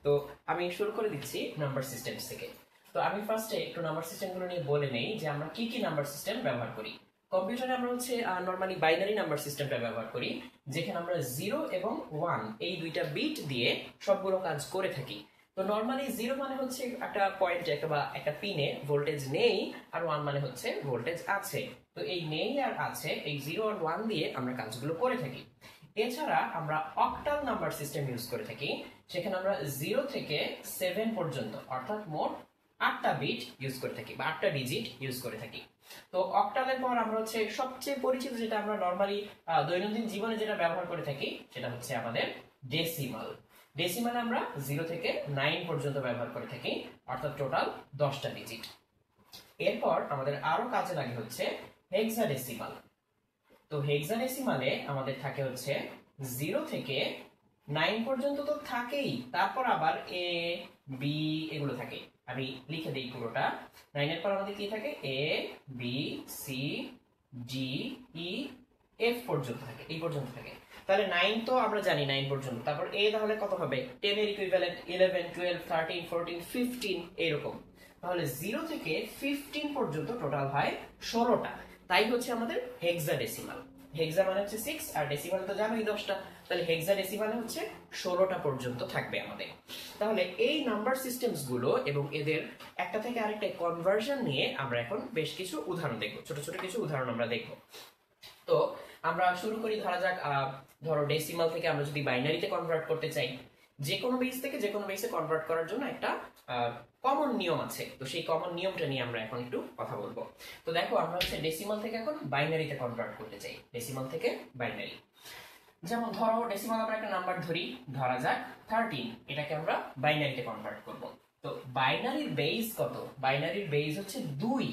তো আমি শুরু করে দিচ্ছি নাম্বার সিস্টেমস থেকে। তো আমি ফার্স্টে একটু নাম্বার সিস্টেমগুলো নিয়ে বলে নেই যে আমরা কি কি নাম্বার সিস্টেম ব্যবহার করি। কম্পিউটারে আমরা নরমালি বাইনারি নাম্বার সিস্টেমটা ব্যবহার করি, যেখানে আমরা 0 এবং 1 এই দুইটা বিট দিয়ে সবগুলো কাজ করে থাকি। তো নরমালি 0 মানে হচ্ছে একটা পয়েন্টে বা একটা পিনে ভোল্টেজ নেই, আর 1 মানে হচ্ছে ভোল্টেজ আছে। তো এই নেই আর আছে, এই 0 আর 1 দিয়ে আমরা কাজগুলো করে থাকি। এছাড়া আমরা অক্টাল নাম্বার সিস্টেম ইউজ করে থাকি, সেখানে আমরা 0 থেকে 7 পর্যন্ত অর্থাৎ মোট 8টা বিট ইউজ করে থাকি বা 8টা ডিজিট ইউজ করে থাকি। তো অক্টালের পর আমরা সবচেয়ে পরিচিত যেটা আমরা নরমালি দৈনন্দিন জীবনে যেটা ব্যবহার করে থাকি সেটা হচ্ছে আমাদের ডেসিমাল। ডেসিমাল আমরা 0 থেকে 9 পর্যন্ত ব্যবহার করে থাকি, অর্থাৎ টোটাল 10টা ডিজিট। এরপর আমাদের আরো কাজে লাগে হচ্ছে হেক্সাডেসিমাল। তো হেক্সাডেসিমালে আমাদের থাকে হচ্ছে 0 থেকে 9 পর্যন্ত তো থাকেই, তারপর আবার এ বি এগুলো থাকে। আমি লিখে দিই পুরোটা। 9 এর পর আমাদের কি থাকে? A B C D E F পর্যন্ত থাকে, এই পর্যন্ত থাকে। তাহলে 9 তো আমরা জানি 9 পর্যন্ত, তারপর এ তাহলে কত হবে? 10 এর ইকুইভ্যালেন্ট 11 12 13 14 15 এরকম। তাহলে 0 থেকে 15 পর্যন্ত টোটাল হয় 16টা। তাই হচ্ছে আমাদের হেক্সাডেসিমাল। হেক্সা মানে হচ্ছে 6 আর ডেসিমাল তো জানোই 10টা। তাহলে হেক্সাডেসিমালে হচ্ছে 16টা পর্যন্ত থাকবে আমাদের। তাহলে এই নাম্বার সিস্টেমস গুলো এবং এদের একটা থেকে আরেকটা কনভার্সন নিয়ে আমরা এখন বেশ কিছু উদাহরণ দেখব, ছোট ছোট কিছু উদাহরণ আমরা দেখব। তো আমরা শুরু করি, ধরা যাক ধরো ডেসিমাল থেকে আমরা যদি বাইনারিতে কনভার্ট করতে চাই, যে কোনো বেস থেকে যে কোনো বেসে কনভার্ট করার জন্য একটা কমন নিয়ম আছে। তো সেই কমন নিয়মটা নিয়ে আমরা এখন একটু কথা বলবো। তো দেখো, আমরা ডেসিমাল থেকে এখন বাইনারিতে কনভার্ট করতে চাই। ডেসিমাল থেকে বাইনারি, যেমন ধরো ডেসিমাল আমরা একটা নাম্বার ধরি, ধরা যাক 13। এটাকে আমরা বাইনারিতে কনভার্ট করব। তো বাইনারির বেস কত? বাইনারির বেস হচ্ছে 2,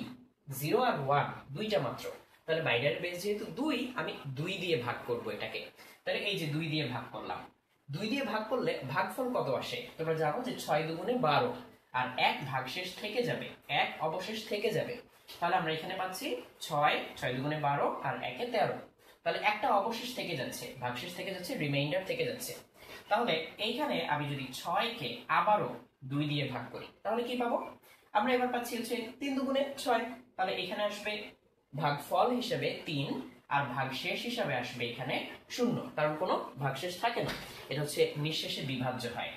0 আর 1 দুইটা মাত্র। তাহলে বাইনারির বেস যেহেতু 2, আমি 2 দিয়ে ভাগ করব এটাকে। তাহলে এই যে 2 দিয়ে ভাগ করলাম, 2 দিয়ে ভাগ করলে ভাগফল কত আসে? তোমরা জানো যে 6 দুগুণে 12, আর 1 ভাগশেষ থেকে যাবে, 1 অবশেষ থেকে যাবে। তাহলে আমরা এখানে পাচ্ছি 6, 6 দুগুণে 12 আর 1 এ 13। তাহলে একটা অবশেষ থেকে যাচ্ছে, ভাগশেষ থেকে যাচ্ছে, রিমাইন্ডার থেকে যাচ্ছে। তাহলে এইখানে আমি যদি 6 কে আবারও 2 দিয়ে ভাগ করি, তাহলে কি পাবো? আমরা এবার পাচ্ছি হচ্ছে 3 দুগুণে 6। তাহলে এখানে আসবে ভাগফল হিসেবে 3, আর ভাগশেষ হিসাবে আসবে এখানে 0, কারণ কোনো ভাগশেষ থাকে না। এটা হচ্ছে নিঃশেষে বিভাজ্য হয়।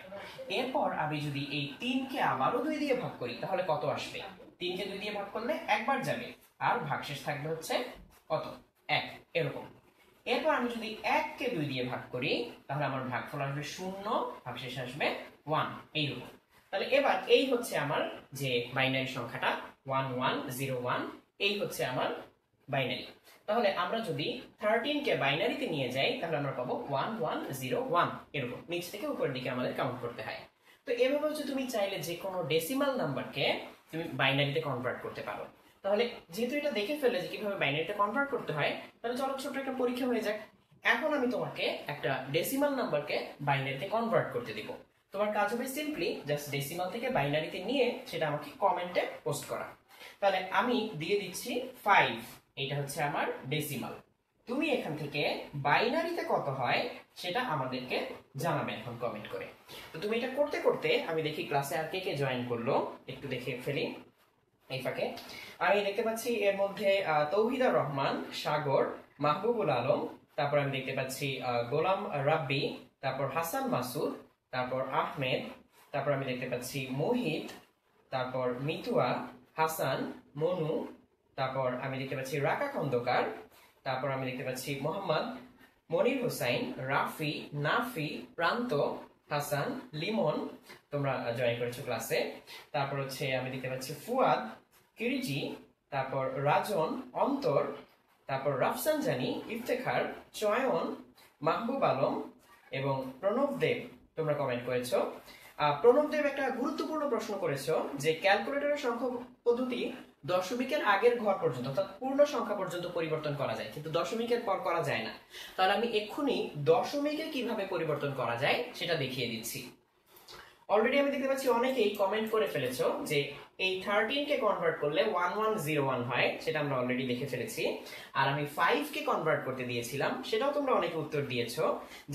এরপর আমি যদি এই 3 কে আবারও 2 দিয়ে ভাগ করি, তাহলে কত আসবে? 3 কে 2 দিয়ে ভাগ করলে একবার যাবে, আর ভাগশেষ থাকবে হচ্ছে কত? 1, এরকম। এরপর আমি যদি 1 কে 2 দিয়ে ভাগ করি, তাহলে আমার ভাগফল আসবে 0, ভাগশেষ আসবে 1, এইরকম। তাহলে এবার এই হচ্ছে আমার যে বাইনারি সংখ্যাটা 1101, এই হচ্ছে আমার বাইনারি। তাহলে আমরা যদি 13 কে বাইনারিতে নিয়ে যাই, তাহলে আমরা পাবো 1101, এরকম নিচ থেকে উপরের দিকে আমাদের কাউন্ট করতে হয়। তো এভাবে হচ্ছে তুমি চাইলে যে কোনো ডেসিমাল নাম্বারকে তুমি বাইনারিতে কনভার্ট করতে পারো। তাহলে যেহেতু এটা দেখে ফেলে যে কিভাবে বাইনারিতে কনভার্ট করতে হয়, তাহলে চলো ছোট একটা পরীক্ষা হয়ে যাক। এখন আমি তোমাকে একটা ডেসিমাল নাম্বারকে বাইনারিতে কনভার্ট করতে দিব। তোমার কাজ হবে সিম্পলি জাস্ট ডেসিমাল থেকে বাইনারিতে নিয়ে সেটা আমাকে কমেন্টে পোস্ট করা। তাহলে আমি দিয়ে দিচ্ছি 5, এটা হচ্ছে আমার ডেসিমাল। তুমি এখান থেকে বাইনারিতে কত হয় সেটা আমাদেরকে জানাবে এখন কমেন্ট করে। তো তুমি এটা করতে করতে আমি দেখি ক্লাসে আর কে কে জয়েন করলো, একটু দেখে ফেলি। এই ফাঁকে আমি দেখতে পাচ্ছি এর মধ্যে তৌহিদা রহমান, সাগর, মাহবুবুল আলম, তারপর আমি দেখতে পাচ্ছি গোলাম রাব্বি, তারপর হাসান মাসুদ, তারপর আহমেদ, তারপর আমি দেখতে পাচ্ছি মোহিত, তারপর মিতুয়া, হাসান, মনু, তারপর আমি দেখতে পাচ্ছি রাকা খন্দকার, তারপর আমি দেখতে পাচ্ছি মোহাম্মদ মনির হোসাইন, রাফি, নাফি, প্রান্ত, হাসান, লিমন, তোমরা জয়েন করেছো ক্লাসে। তারপর হচ্ছে আমি দেখতে পাচ্ছি ফুয়াদ, কিরিজি, তারপর রাজন, অন্তর, তারপর রাফসান জানি, ইফতেখার, চয়ন, মাহবুব আলম এবং প্রণব দেব, তোমরা কমেন্ট করেছো। প্রণব দেব একটা গুরুত্বপূর্ণ প্রশ্ন করেছো যে ক্যালকুলেটরের সংখ্যা পদ্ধতি দশমিকের আগের ঘর পর্যন্ত অর্থাৎ পূর্ণ সংখ্যা পর্যন্ত পরিবর্তন করা যায়, কিন্তু দশমিকের পর করা যায় না। তাহলে আমি এক্ষুনি দশমিকে কিভাবে পরিবর্তন করা যায় সেটা দেখিয়ে দিচ্ছি। অলরেডি আমি দেখতে পাচ্ছি অনেকেই কমেন্ট করে ফেলেছো যে এই 13 কে কনভার্ট করলে 1101 হয়, সেটা আমরা অলরেডি দেখে ফেলেছি। আর আমি 5 কে কনভার্ট করতে দিয়েছিলাম, সেটাও তোমরা অনেকে উত্তর দিয়েছো,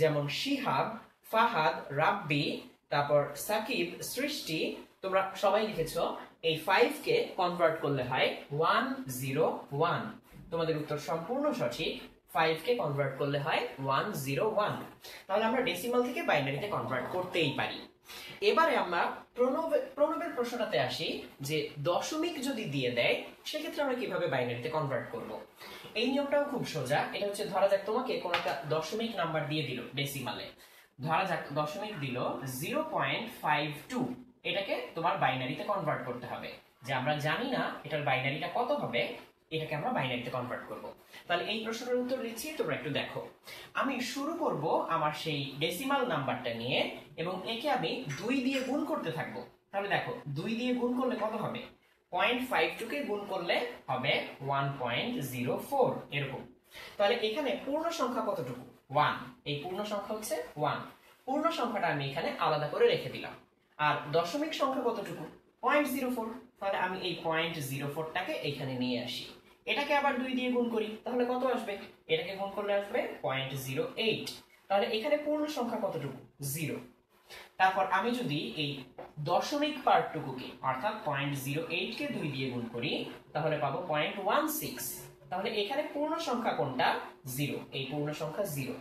যেমন শিহাব, ফাহাদ, রাব্বি, তারপর সাকিব, সৃষ্টি, তোমরা সবাই লিখেছো এই 5 কে কনভার্ট করলে হয় 101। তোমাদের উত্তর সম্পূর্ণ সঠিক। 5 কে কনভার্ট করলে হয় 101। তাহলে আমরা ডেসিমাল থেকে বাইনারিতে কনভার্ট করতেই পারি। এবারে আমরা প্রণবের প্রশ্নটাতে আসি যে দশমিক যদি দিয়ে দেয় সেক্ষেত্রে আমরা কিভাবে বাইনারিতে কনভার্ট করব। এই নিয়মটাও খুব সোজা। এটা হচ্ছে, ধরা যাক তোমাকে কোন একটা দশমিক নাম্বার দিয়ে দিল ডেসিমালে, ধরা যাক দশমিক দিল 0.52। এটাকে তোমার বাইনারিতে কনভার্ট করতে হবে। যে আমরা জানি না এটার বাইনারিটা কত হবে, এটাকে আমরা বাইনারিতে কনভার্ট করব। তাহলে এই প্রশ্নটার উত্তর দিচ্ছি, তোমরা একটু দেখো। আমি শুরু করব আমার সেই ডেসিমাল নাম্বারটা নিয়ে এবং একে আমি 2 দিয়ে গুণ করতে থাকবো। তাহলে দেখো 2 দিয়ে গুণ করলে কত হবে, 0.52 কে গুণ করলে হবে 1.04 এরকম। তাহলে এখানে পূর্ণ সংখ্যা কতটুকু, 1। এই পূর্ণ সংখ্যা হচ্ছে 1। পূর্ণ সংখ্যাটা আমি এখানে আলাদা করে রেখে দিলাম। আর দশমিক সংখ্যা কতটুকু, 0.04। তাহলে আমি এই 0.04টাকে এখানে নিয়ে আসি, এটাকে আবার 2 দিয়ে গুণ করি, তাহলে কত আসবে, এটাকে গুণ করলে আসবে 0.08। তাহলে এখানে পূর্ণ সংখ্যা কতটুকু, 0। তারপর আমি যদি এই দশমিক পার্টটুকুকে অর্থাৎ 0.08 কে 2 দিয়ে গুণ করি তাহলে পাবো 0.16। তাহলে এখানে পূর্ণ সংখ্যা কোনটা, 0। এই পূর্ণ সংখ্যা 0।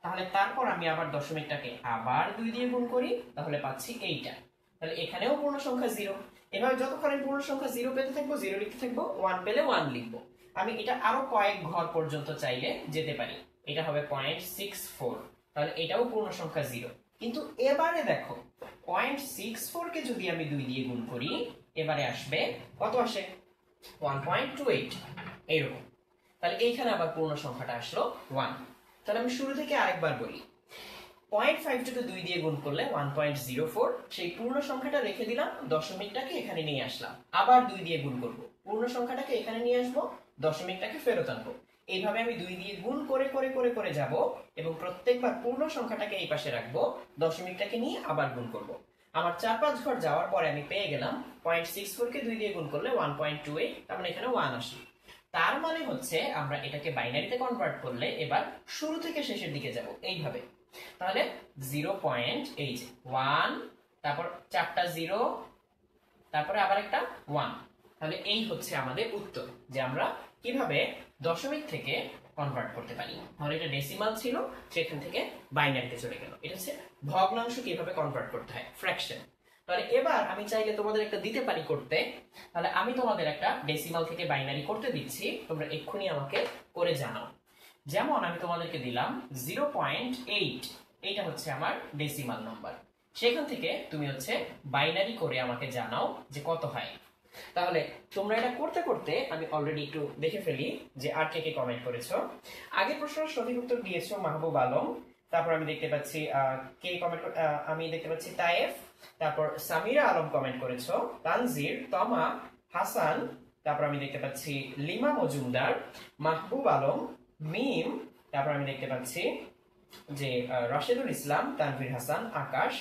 তাহলে তারপর আমি আবার দশমিকটাকে আবার 2 দিয়ে গুণ করি, তাহলে পাচ্ছি এইটা। তাহলে এখানেও পূর্ণ সংখ্যা 0। এভাবে যতক্ষণ আমি পূর্ণ সংখ্যা 0 পেতে থাকবো, 0 লিখতে থাকবো, 1 পেলে 1 লিখবো। আমি এটা আরো কয়েক ঘর পর্যন্ত চাইলে যেতে পারি। এটা হবে 0.64। তাহলে এটাও পূর্ণ সংখ্যা 0। কিন্তু এবারে দেখো 0.64 কে যদি আমি 2 দিয়ে গুণ করি, এবারে আসবে কত, আসে 1.28 এইরকম। তাহলে এইখানে আবার পূর্ণ সংখ্যাটা আসলো 1। তাহলে আমি শুরু থেকে আরেকবার বলি, 0.52 কে 2 দিয়ে গুণ করলে 1.04। সেই পূর্ণ সংখ্যাটা রেখে দিলাম, দশমিকটাকে এখানে নিয়ে আসলাম, আবার 2 দিয়ে গুণ করব, পূর্ণ সংখ্যাটাকে এখানে নিয়ে আসবো, দশমিকটাকে ফেরত আনবো। এইভাবে আমি 2 দিয়ে গুণ করে করে করে করে যাব এবং প্রত্যেকবার পূর্ণ সংখ্যাটাকে এই পাশে রাখবো, দশমিকটাকে নিয়ে আবার গুণ করব। আমার 4-5 ঘর যাওয়ার পরে আমি পেয়ে গেলাম 0.64 কে 2 দিয়ে গুণ করলে 1.28, তার মানে এখানে 1 আসে। তার মানে হচ্ছে আমরা এটাকে বাইনারিতে কনভার্ট করলে এবার শুরু থেকে শেষের দিকে যাব এইভাবে। তাহলে 0.1, তারপর 4টা 0, তারপরে আবার একটা 1। তাহলে এই হচ্ছে আমাদের উত্তর, যে আমরা কিভাবে দশমিক থেকে কনভার্ট করতে পারি। তাহলে এটা ডেসিমাল ছিল, সেখান থেকে বাইনারিতে চলে গেল। এটা হচ্ছে ভগ্নাংশ কিভাবে কনভার্ট করতে হয়, ফ্র্যাকশন। তাহলে এবার আমি চাইলে তোমাদের একটা দিতে পারি করতে। তাহলে আমি তোমাদের একটা ডেসিমাল থেকে বাইনারি করতে দিচ্ছি, তোমরা এক্ষুনি আমাকে করে জানাও। যেমন আমি তোমাদেরকে দিলাম 0.8, এইটা হচ্ছে আমার ডেসিমাল নাম্বার। সেখান থেকে তুমি হচ্ছে বাইনারি করে আমাকে জানাও যে কত হয়। তাহলে তোমরা এটা করতে করতে আমি অলরেডি একটু দেখে ফেলি যে আর কে কে কমেন্ট করেছো। আগের প্রশ্নের সঠিক উত্তর দিয়েছো মাহবুব আলম। তারপর আমি দেখতে পাচ্ছি কে কমেন্ট, আমি দেখতে পাচ্ছি তায়েফ, তারপর সামিরা আলম কমেন্ট করেছো, তানজির, তমা, হাসান, তারপর আমি দেখতে পাচ্ছি লিমা মজুমদার, মাহবুব আলম, মিম, তারপর আমি দেখতে পাচ্ছি যে রাশেদুল ইসলাম, তানভীর হাসান, আকাশ,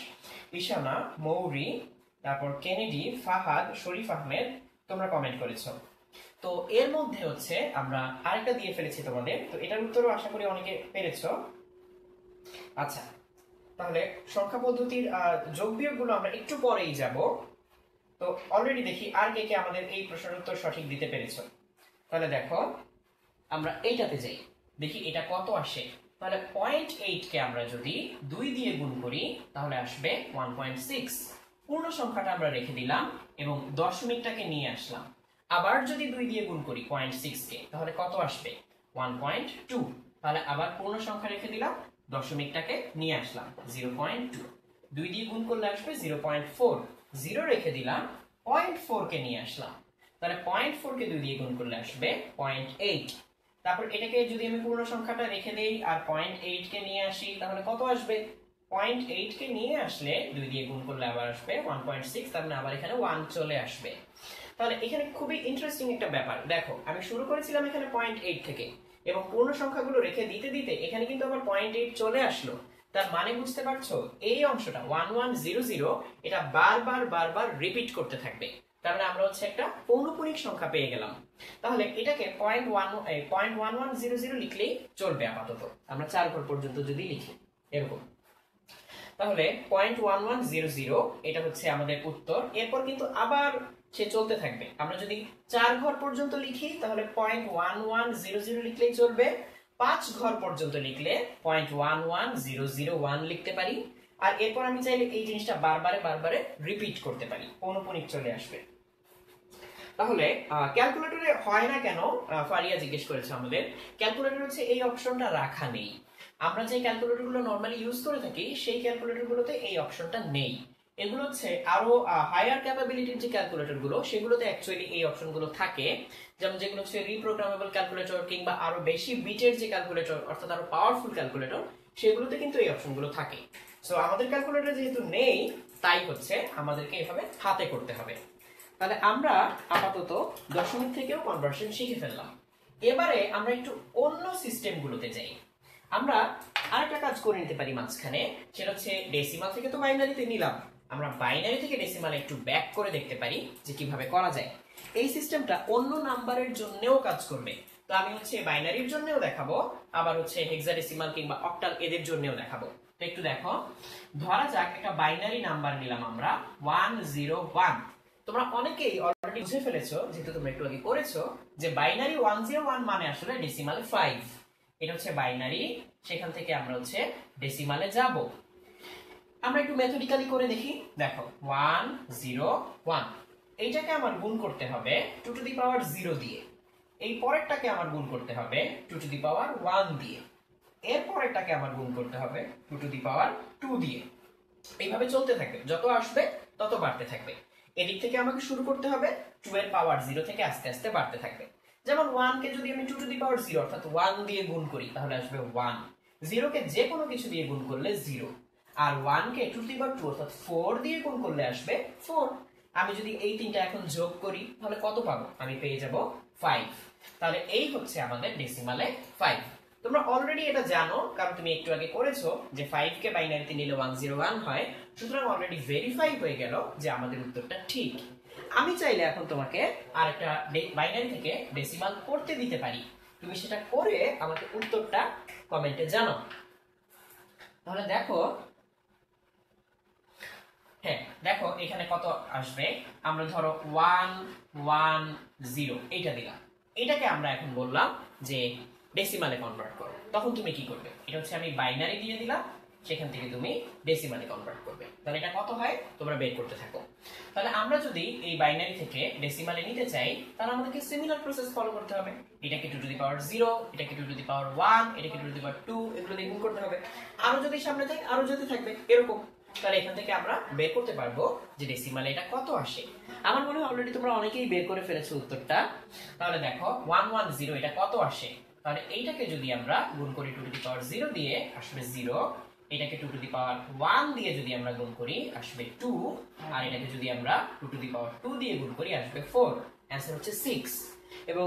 ইশানা, মৌরি, তারপর কেনেডি, ফাহাদ, শরীফ আহমেদ, তোমরা কমেন্ট করেছো। তো এর মধ্যে হচ্ছে আমরা আরেকটা দিয়ে ফেলেছি তোমাদের, তো এটার উত্তরও আশা করি অনেকে পেরেছো। আচ্ছা, তাহলে সংখ্যা পদ্ধতির যোগ বিয়োগ গুলো আমরা একটু পরেই যাব। তো অলরেডি দেখি আর কে কে আমাদের এই প্রশ্নের উত্তর সঠিক দিতে পেরেছো। তাহলে দেখো আমরা এইটাতে যাই, দেখি এটা কত আসে। তাহলে 0.8 কে আমরা যদি 2 দিয়ে গুণ করি তাহলে আসবে 1.6। পূর্ণ সংখ্যাটা আমরা রেখে দিলাম এবং দশমিকটাকে নিয়ে আসলাম। আবার যদি 2 দিয়ে গুণ করি 0.6 কে তাহলে কত আসবে, 1.2। তাহলে আবার পূর্ণ সংখ্যা রেখে দিলাম, দশমিকটাকে নিয়ে আসলাম, 0.2। 2 দিয়ে গুণ করলে আসবে 0.4। 0 রেখে দিলাম, 0.4 কে নিয়ে আসলাম। তাহলে 0.4 কে 2 দিয়ে গুণ করলে আসবে 0.8। তারপর এটাকে যদি আমি পূর্ণ সংখ্যাটা রেখে দেই আর 0.8 কে নিয়ে আসি তাহলে কত আসবে, 0.8 কে নিয়ে আসলে 2 দিয়ে গুণ করলে আবার আসবে 1.6, তার মানে আবার এখানে 1 চলে আসবে। তাহলে এখানে খুবই ইন্টারেস্টিং একটা ব্যাপার দেখো, আমি শুরু করেছিলাম এখানে 0.8 থেকে এবং পূর্ণ সংখ্যাগুলো রেখে দিতে দিতে এখানে কিন্তু আবার 0.8 চলে আসলো। তার মানে বুঝতে পারছো, এই অংশটা 1100 এটা বারবার বারবার রিপিট করতে থাকবে। তার মানে আমরা হচ্ছে একটা পৌনঃপুনিক সংখ্যা পেয়ে গেলাম। তাহলে এটাকে 0.1100 লিখলেই চলবে আপাতত, আমরা 4 ঘর পর্যন্ত যদি লিখি এরকম। তাহলে 0.1100 এটা হচ্ছে আমাদের উত্তর। এরপর কিন্তু আবার সে চলতে থাকবে। আমরা যদি 4 ঘর পর্যন্ত লিখি তাহলে 0.1100 লিখলেই চলবে। 5 ঘর পর্যন্ত লিখলে 0.11001 লিখতে পারি। আর এরপর আমি চাইলে এই জিনিসটা বারবারে রিপিট করতে পারি, পৌনঃপুনিক চলে আসবে। তাহলে ক্যালকুলেটরে হয় না কেন, ফারিয়া জিজ্ঞেস করেছে আমাদের। ক্যালকুলেটর হচ্ছে এই অপশনটা রাখা নেই। আমরা যে ক্যালকুলেটরগুলো নরমালি ইউজ করে থাকি সেই ক্যালকুলেটরগুলোতে এই অপশনটা নেই। এগুলো হচ্ছে আরো হায়ার ক্যাপাবিলিটির যে ক্যালকুলেটরগুলো সেগুলোতে অ্যাকচুয়ালি এই অপশনগুলো থাকে। যেমন যেগুলো হচ্ছে রিপ্রোগ্রামেবল ক্যালকুলেটর কিংবা আরো বেশি বিটের যে ক্যালকুলেটর, অর্থাৎ আরো পাওয়ারফুল ক্যালকুলেটর, সেগুলোতে কিন্তু এই অপশনগুলো থাকে। সো আমাদের ক্যালকুলেটর যেহেতু নেই, তাই হচ্ছে আমাদেরকে এভাবে হাতে করতে হবে। তাহলে আমরা আপাতত দশমিক থেকেও কনভার্সন শিখে ফেললাম। এবারে আমরা একটু অন্য সিস্টেমগুলোতে যাই। আমরা আরেকটা কাজ করে নিতে পারি মাঝখানে, সেটা হচ্ছে ডেসিমাল থেকে তো বাইনারিতে নিলাম, আমরা বাইনারি থেকে ডেসিমালে একটু ব্যাক করে দেখতে পারি যে কিভাবে করা যায়। এই সিস্টেমটা অন্য নাম্বারের জন্যও কাজ করবে। তো আমি হচ্ছে বাইনারির জন্যও দেখাবো, আবার হচ্ছে হেক্সাডেসিমাল কিংবা অক্টাল এদের জন্যও দেখাবো। তো একটু দেখো, ধরা যাক একটা বাইনারি নাম্বার নিলাম আমরা 101। তোমরা অনেকেই অলরেডি বুঝে ফেলেছো, যেহেতু তোমরা একটু আগে করেছো, যে বাইনারি 101 মানে আসলে ডেসিমালে 5। এটা হচ্ছে বাইনারি, সেখান থেকে আমরা হচ্ছে ডেসিমালে যাব। আমরা একটু মেথডিক্যালি করে দেখি। দেখো 101, এইটাকে আমার গুণ করতে হবে 2 টু দি পাওয়ার 0 দিয়ে। এই পরেরটাকে আমার গুণ করতে হবে 2 টু দি পাওয়ার 1 দিয়ে। এর পরেরটাকে আমার গুণ করতে হবে 2 টু দি পাওয়ার 2 দিয়ে। এইভাবে চলতে থাকবে, যত আসবে তত বাড়তে থাকবে। এদিক থেকে আমাকে শুরু করতে হবে 2 এর পাওয়ার 0 থেকে আস্তে আস্তে বাড়তে থাকবে। যেমন 1 কে যদি আমি 2 টু দি পাওয়ার 0 অর্থাৎ 1 দিয়ে গুণ করি তাহলে আসবে 1। 0 কে যে কোনো কিছু দিয়ে গুণ করলে 0, আর 1 কে 2 টু দি পাওয়ার 2 অর্থাৎ 4 দিয়ে গুণ করলে আসবে 4। আমি যদি এই তিনটা এখন যোগ করি তাহলে কত পাবো? আমি পেয়ে যাব 5। তাহলে এই হচ্ছে আমাদের ডেসিমালে 5। তোমরা অলরেডি এটা জানো, কারণ তুমি একটু আগে করেছো যে 5 কে বাইনারিতে নিলে 101 হয়। সুতরাং অলরেডি ভেরিফাই হয়ে গেল যে আমাদের উত্তরটা ঠিক। আমি চাইলে এখন তোমাকে আরেকটা বাইনারি থেকে ডেসিমাল করতে দিতে পারি, তুমি সেটা করে আমাকে উত্তরটা কমেন্টে জানাও। তাহলে দেখো, হ্যাঁ দেখো এখানে কত আসবে। আমরা ধরো 110 এইটা দিলাম, এটাকে আমরা এখন বললাম যে ডেসিমালে কনভার্ট করো। তখন তুমি কি করবে? এটা হচ্ছে আমি বাইনারি দিয়ে দিলাম, সেখান থেকে তুমি ডেসিমালে কনভার্ট করবে। তাহলে এটা কত হয় তোমরা বের করতে থাকো। তাহলে আমরা যদি এই বাইনারি থেকে ডেসিমালে নিতে চাই তাহলে আমাদেরকে সিমিলার প্রসেস ফলো করতে হবে। এটাকে 2 টু দি পাওয়ার 0, এটাকে 2 টু দি পাওয়ার 1, এটাকে 2 টু দি পাওয়ার 2, এগুলো দিয়ে গুণ করতে হবে। আরো যদি সামনে যাই আরো যেতে থাকবে এরকম। তাহলে এখান থেকে আমরা বের করতে পারবো যে ডেসিমালে এটা কত আসে। আমার মনে হয় অলরেডি তোমরা অনেকেই বের করে ফেলেছো উত্তরটা। তাহলে দেখো 110 এটা কত আসে। তাহলে এইটাকে যদি আমরা গুণ করি 2 টু দি পাওয়ার 0 দিয়ে আসবে 0, এটাকে 2 টু দি পাওয়ার 1 দিয়ে যদি আমরা গুণ করি আসবে 2, আর এটাকে যদি আমরা 2 টু দি পাওয়ার 2 দিয়ে গুণ করি আসবে 4। অ্যানসার হচ্ছে 6। এবং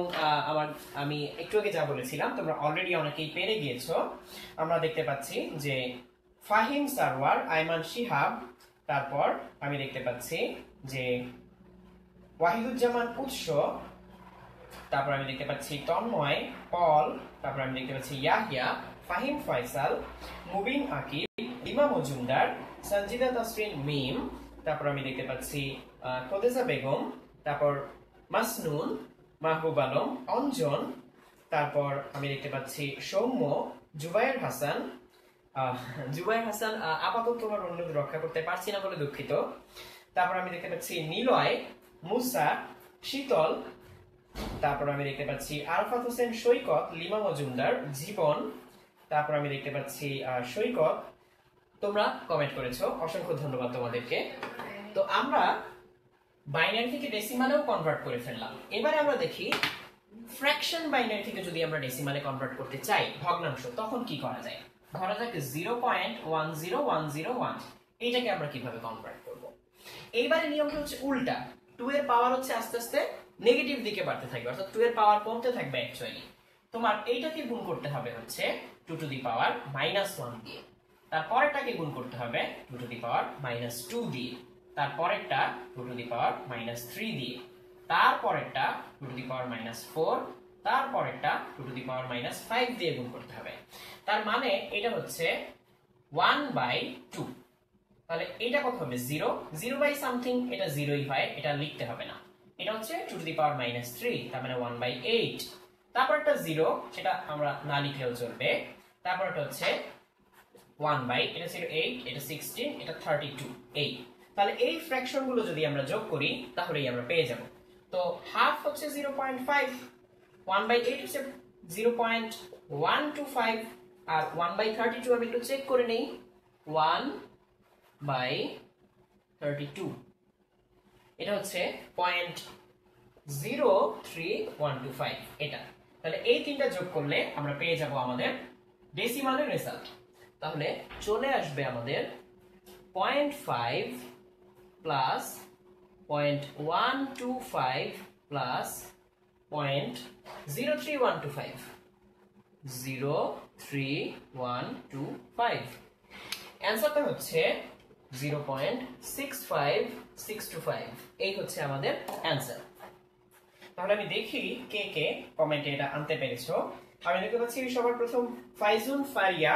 আমি একটু আগে যা বলেছিলাম তোমরা অলরেডি অনেকেই পেরে গিয়েছো। আমরা দেখতে পাচ্ছি যে ফাহিম সারওয়ার, আইমান শিহাব, তারপর আমি দেখতে পাচ্ছি যে ওয়াহিদুজ্জামান উৎস, তারপর আমি দেখতে পাচ্ছি তন্ময়, পল, তারপর আমি দেখতে পাচ্ছি ইয়াহিয়া, ফাহিম ফয়সাল, মুবিন আকিব, লিমা মজুমদার, সঞ্জিদা তাসরিন মিম, তারপর আমি দেখতে পাচ্ছি খোদেজা বেগম, তারপর মাসনুন, মাহবুব আলম, অঞ্জন, তারপর আমি দেখতে পাচ্ছি সৌম্য, জুবায়ের হাসান। জুবায়ের হাসান আপাতত তোমার অনুরোধ রক্ষা করতে পারছি না বলে দুঃখিত। তারপর আমি দেখতে পাচ্ছি নিলয়, মুসা, শীতল, তারপর আমি দেখতে পাচ্ছি আরফাত হোসেন সৈকত, লিমা মজুমদার, জীবন, তারপর আমি দেখতে পাচ্ছি সৈকত। তোমরা কমেন্ট করেছো, অসংখ্য ধন্যবাদ তোমাদেরকে। তো আমরা বাইনারি থেকে ডেসিমালেও কনভার্ট করে ফেললাম। এবারে আমরা দেখি ফ্র্যাকশন বাইনারি থেকে যদি আমরা ডেসিমালে কনভার্ট করতে চাই, ভগ্নাংশ, তখন কি করা যায়। ধরা যাক 0.10101, এইটাকে আমরা কিভাবে কনভার্ট করব। এইবারে নিয়মটা হচ্ছে উল্টা। 2 এর পাওয়ার হচ্ছে আস্তে আস্তে নেগেটিভ দিকে বাড়তে থাকবে, অর্থাৎ 2 এর পাওয়ার কমতে থাকবে। অ্যাকচুয়ালি তোমার এইটাকে গুণ করতে হবে হচ্ছে 2 টু দি পাওয়ার -1 দিয়ে, তারপরেরটাকে গুণ করতে হবে 2 টু দি পাওয়ার -2 দিয়ে, তারপরেরটা 2 টু দি পাওয়ার -3 দিয়ে, তারপরেরটা 2 টু দি পাওয়ার -4, তারপরেরটা 2 টু দি পাওয়ার -5 দিয়ে গুণ করতে হবে। তার মানে এটা হচ্ছে 1/2। তাহলে এটা কত হবে 0 0 বাই সামথিং, এটা 0ই হয়, এটা লিখতে হবে না। এটা হচ্ছে টু টু দি পাওয়ার -3, তার মানে 1/8। তারপর একটা 0, সেটা আমরা না লিখলেও চলবে। তারপর এটা হচ্ছে এটা ছিল 8, এটা 16, এটা 32, 8। তাহলে এই ফ্র্যাকশন গুলো যদি আমরা যোগ করি তাহলেই আমরা পেয়ে যাব। তো হাফ হচ্ছে 0.5, 1/8 হচ্ছে 0.125, আর 1/32 আমি একটু চেক করে নেই, 1/32 এটা হচ্ছে 0.03125 এটা। তাহলে এই তিনটা যোগ করলে আমরা পেয়ে যাব আমাদের ডেসিমালের রেজাল্ট। তাহলে চলে আসবে আমাদের 0.5 প্লাস 0.125 প্লাস 0.03125, 03125। অ্যান্সারটা হচ্ছে 0.65625। এই হচ্ছে আমাদের অ্যান্সার। তাহলে আমি দেখি কে কে কমেন্টে এটা আনতে পেরেছো। আমি দেখতে পাচ্ছি সবার প্রথম ফাইজুন ফারিয়া,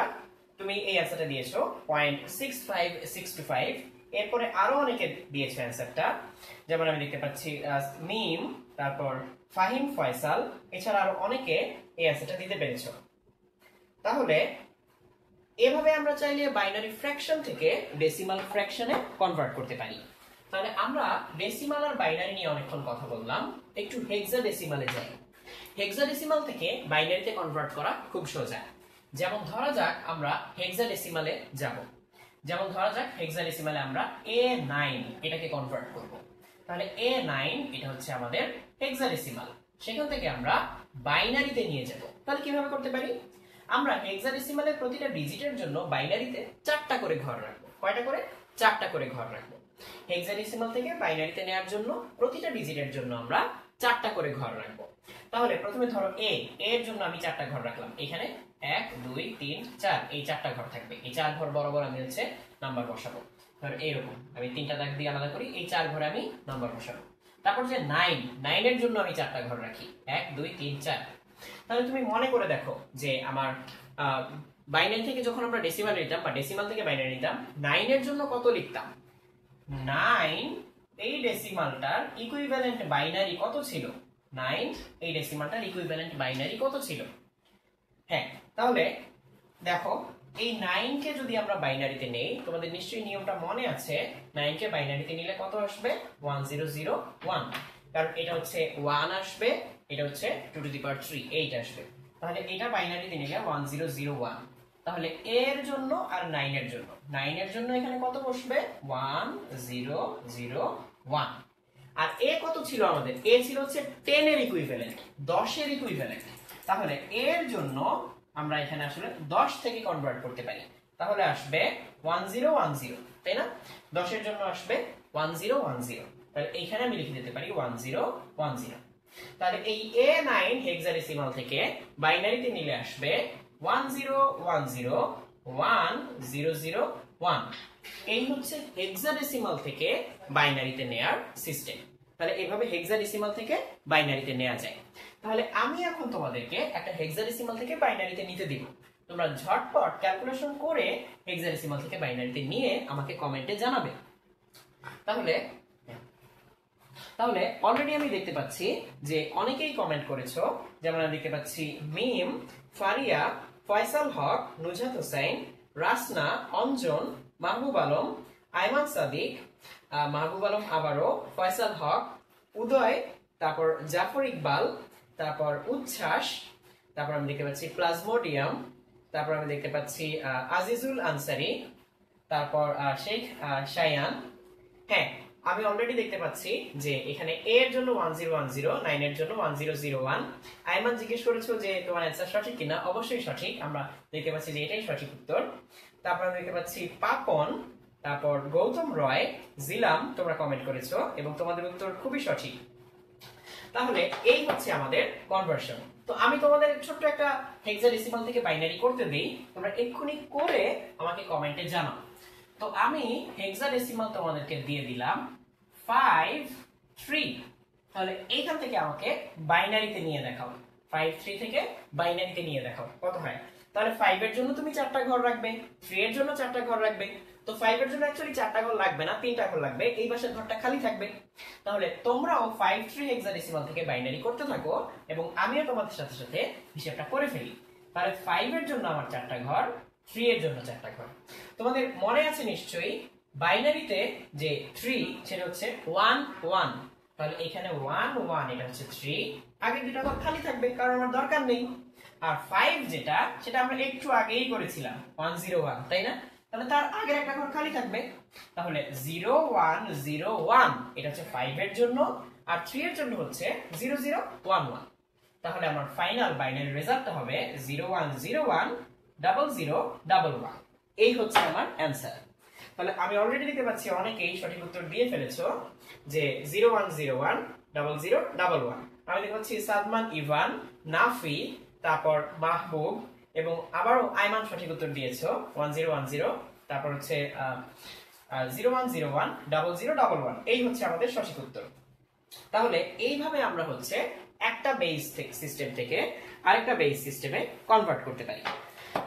তুমি এই অ্যান্সারটা দিয়েছো 0.65625। এরপরে আরো অনেকে দিয়েছে অ্যান্সারটা, যেমন আমি দেখতে পাচ্ছি মিম, তারপর ফাহিম ফয়সাল, এছাড়া আরো অনেকে এই অ্যান্সারটা দিতে পেরেছো। তাহলে এভাবে আমরা চাইলে বাইনারি ফ্র্যাকশন থেকে ডেসিমাল ফ্র্যাকশনে কনভার্ট করতে পারি। তাহলে আমরা ডেসিমাল আর বাইনারি নিয়ে অনেকক্ষণ কথা বললাম, একটু হেক্সাডেসিমালে যাই। হেক্সাডেসিমাল থেকে বাইনারিতে কনভার্ট করা খুব সোজা। যেমন ধরা যাক আমরা হেক্সাডেসিমালে যাব, যেমন ধরা যাক হেক্সাডেসিমালে আমরা A9 এটাকে কনভার্ট করব। তাহলে A9 এটা হচ্ছে আমাদের হেক্সাডেসিমাল, সেখান থেকে আমরা বাইনারিতে নিয়ে যাব। তাহলে কিভাবে করতে পারি? আমরা হেক্সাডেসিমালের প্রতিটা ডিজিটের জন্য বাইনারিতে 4টা করে ঘর রাখবো। কয়টা করে? 4টা করে ঘর রাখবো। হেক্সাডেসিমাল থেকে বাইনারিতে নেওয়ার জন্য প্রতিটা ডিজিটের জন্য আমরা 4টা করে ঘর রাখবো। তাহলে প্রথমে ধরো এর জন্য আমি 4টা ঘর রাখলাম। এখানে 1 2 3 4, এই 4টা ঘর থাকবে। এই 4 ঘর বরাবর আমি হচ্ছে নাম্বার বসাবো। ধরো এইরকম আমি 3টা দাগ দিয়ে আলাদা করি, এই 4 ঘরে আমি নাম্বার বসাবো। তারপর যে 9 এর জন্য আমি 4টা ঘর রাখি, 1 2 3 4। তাহলে তুমি মনে করে দেখো যে আমার বাইনারি থেকে যখন আমরা ডেসিমাল নিতাম বা ডেসিমাল থেকে বাইনারি নিতাম, 9 এর জন্য কত লিখতাম? 9 এই ডেসিমালটার ইকুইভ্যালেন্ট বাইনারি কত ছিল? 9 এই ডেসিমালটার ইকুইভ্যালেন্ট বাইনারি কত ছিল? হ্যাঁ, তাহলে দেখো এই 9 কে যদি আমরা বাইনারিতে নেই, তোমাদের নিশ্চয়ই নিয়মটা মনে আছে, 9 কে বাইনারিতে নিলে কত আসবে? 1001, কারণ এটা হচ্ছে 1 আসবে, এটা হচ্ছে 2 টু দি পাওয়ার 3 8 আসবে। তাহলে এটা বাইনারিতে নিলে 1001। তাহলে এর জন্য আর 9 এর জন্য, 9 এর জন্য এখানে কত বসবে? 1001। আর এ কত ছিল আমাদের? এ ছিল হচ্ছে 10 এর ইকুইভ্যালেন্ট, 10 এর ইকুইভ্যালেন্ট। তাহলে এর জন্য আমরা এখানে আসলে 10 থেকে কনভার্ট করতে পারি। তাহলে আসবে 1010, তাই না? 10 এর জন্য আসবে 1010। তাহলে এইখানে আমি লিখে দিতে পারি 1010। তাহলে এই A9 হেক্সাডেসিমাল থেকে বাইনারিতে নিলে আসবে 10101001। এই হচ্ছে হেক্সাডেসিমাল থেকে বাইনারিতে নেয়ার সিস্টেম। তাহলে এইভাবে হেক্সাডেসিমাল থেকে বাইনারিতে নেওয়া যায়। তাহলে আমি এখন তোমাদেরকে একটা হেক্সাডেসিমাল থেকে বাইনারিতে নিতে দিব। তোমরা ঝটপট ক্যালকুলেশন করে হেক্সাডেসিমাল থেকে বাইনারিতে নিয়ে আমাকে কমেন্টে জানাবে। তাহলে অলরেডি আমি দেখতে পাচ্ছি যে অনেকেই কমেন্ট করেছো। যেমন আমি দেখতে পাচ্ছি মিম, ফারিয়া, ফয়সাল হক, নুজহাত হোসেন, রাসনা, অঞ্জন, মাহবুব আলম, আইমান সাদিক, মাহবুব আলম আবারও, ফয়সাল হক, উদয়, তারপর জাফর ইকবাল, তারপর উচ্ছ্বাস, তারপর আমি দেখতে পাচ্ছি প্লাজমোডিয়াম, তারপর আমি দেখতে পাচ্ছি আজিজুল আনসারি, তারপর শেখ শায়ান। হ্যাঁ, আমি অলরেডি দেখতে পাচ্ছি যে এখানে এ এর জন্য 1010, 9 এর জন্য 1001। আইমান জিজ্ঞেস করেছো যে তোমার অ্যান্সার সঠিক কিনা। অবশ্যই সঠিক, আমরা দেখতে পাচ্ছি যে এটাই সঠিক উত্তর। তারপর আমি দেখতে পাচ্ছি পাপন, তারপর গৌতম রয়, জিলাম, তোমরা কমেন্ট করেছো এবং তোমাদের উত্তর খুবই সঠিক। তাহলে এই হচ্ছে আমাদের কনভার্সন। তো আমি তোমাদের ছোট্ট একটা হেক্সাডেসিমাল থেকে বাইনারি করতে দেই, তোমরা এক্ষুনি করে আমাকে কমেন্টে জানাও। তো আমি হেক্সাডেসিমাল তোমাদেরকে দিয়ে দিলাম 53। তাহলে এইখান থেকে আমাকে বাইনারিতে নিয়ে দেখাও, 53 থেকে বাইনারিতে নিয়ে দেখাও কত হয়। তাহলে 5 এর জন্য তুমি 4টা ঘর রাখবে, 3 এর জন্য 4টা ঘর রাখবে। তো তো 5 এর জন্য অ্যাকচুয়ালি 4টা ঘর লাগবে না, 3টা ঘর লাগবে, এই পাশের ঘরটা খালি থাকবে। তাহলে তোমরাও 53 হেক্সাডেসিমাল থেকে বাইনারি করতে থাকো এবং আমিও তোমাদের সাথে সাথে হিসাবটা করে ফেলি। তাহলে 5 এর জন্য আমার 4টা ঘর, 3 এর জন্য 4টা ঘর। তোমাদের মনে আছে নিশ্চয়ই বাইনারিতে যে 3 সেটা হচ্ছে 1 1, তাহলে এখানে 1 1 এটা হচ্ছে 3, আগে দুটো ঘর খালি থাকবে কারণ আমার দরকার নেই। আর 5 যেটা সেটা আমরা একটু আগেই করেছিলাম 1 0 1, তাই না? তাহলে তার আগের একটা ঘর খালি থাকবে। তাহলে 0 1 0 1 এটা হচ্ছে 5 এর জন্য, আর 3 এর জন্য হচ্ছে 0 0 1 1। তাহলে আমার ফাইনাল বাইনারি রেজাল্টটা হবে 0 1 0 1 0 0 1 1। এই হচ্ছে আমার অ্যানসার। তাহলে আমি অলরেডি দেখতে পাচ্ছি অনেকেই সঠিক উত্তর দিয়ে ফেলেছো যে 0 1 0 1 0 0 1 1। আমি দেখতে পাচ্ছি সাদমান, ইভান, নাফি, তারপর মাহবুব এবং আবারও আইমান সঠিক উত্তর দিয়েছো 1 0 1 0, তারপর হচ্ছে 0 1 0 1 0 0 1 1। এই হচ্ছে আমাদের সঠিক উত্তর। তাহলে এইভাবে আমরা হচ্ছে একটা বেস সিস্টেম থেকে আরেকটা বেস সিস্টেমে কনভার্ট করতে পারি।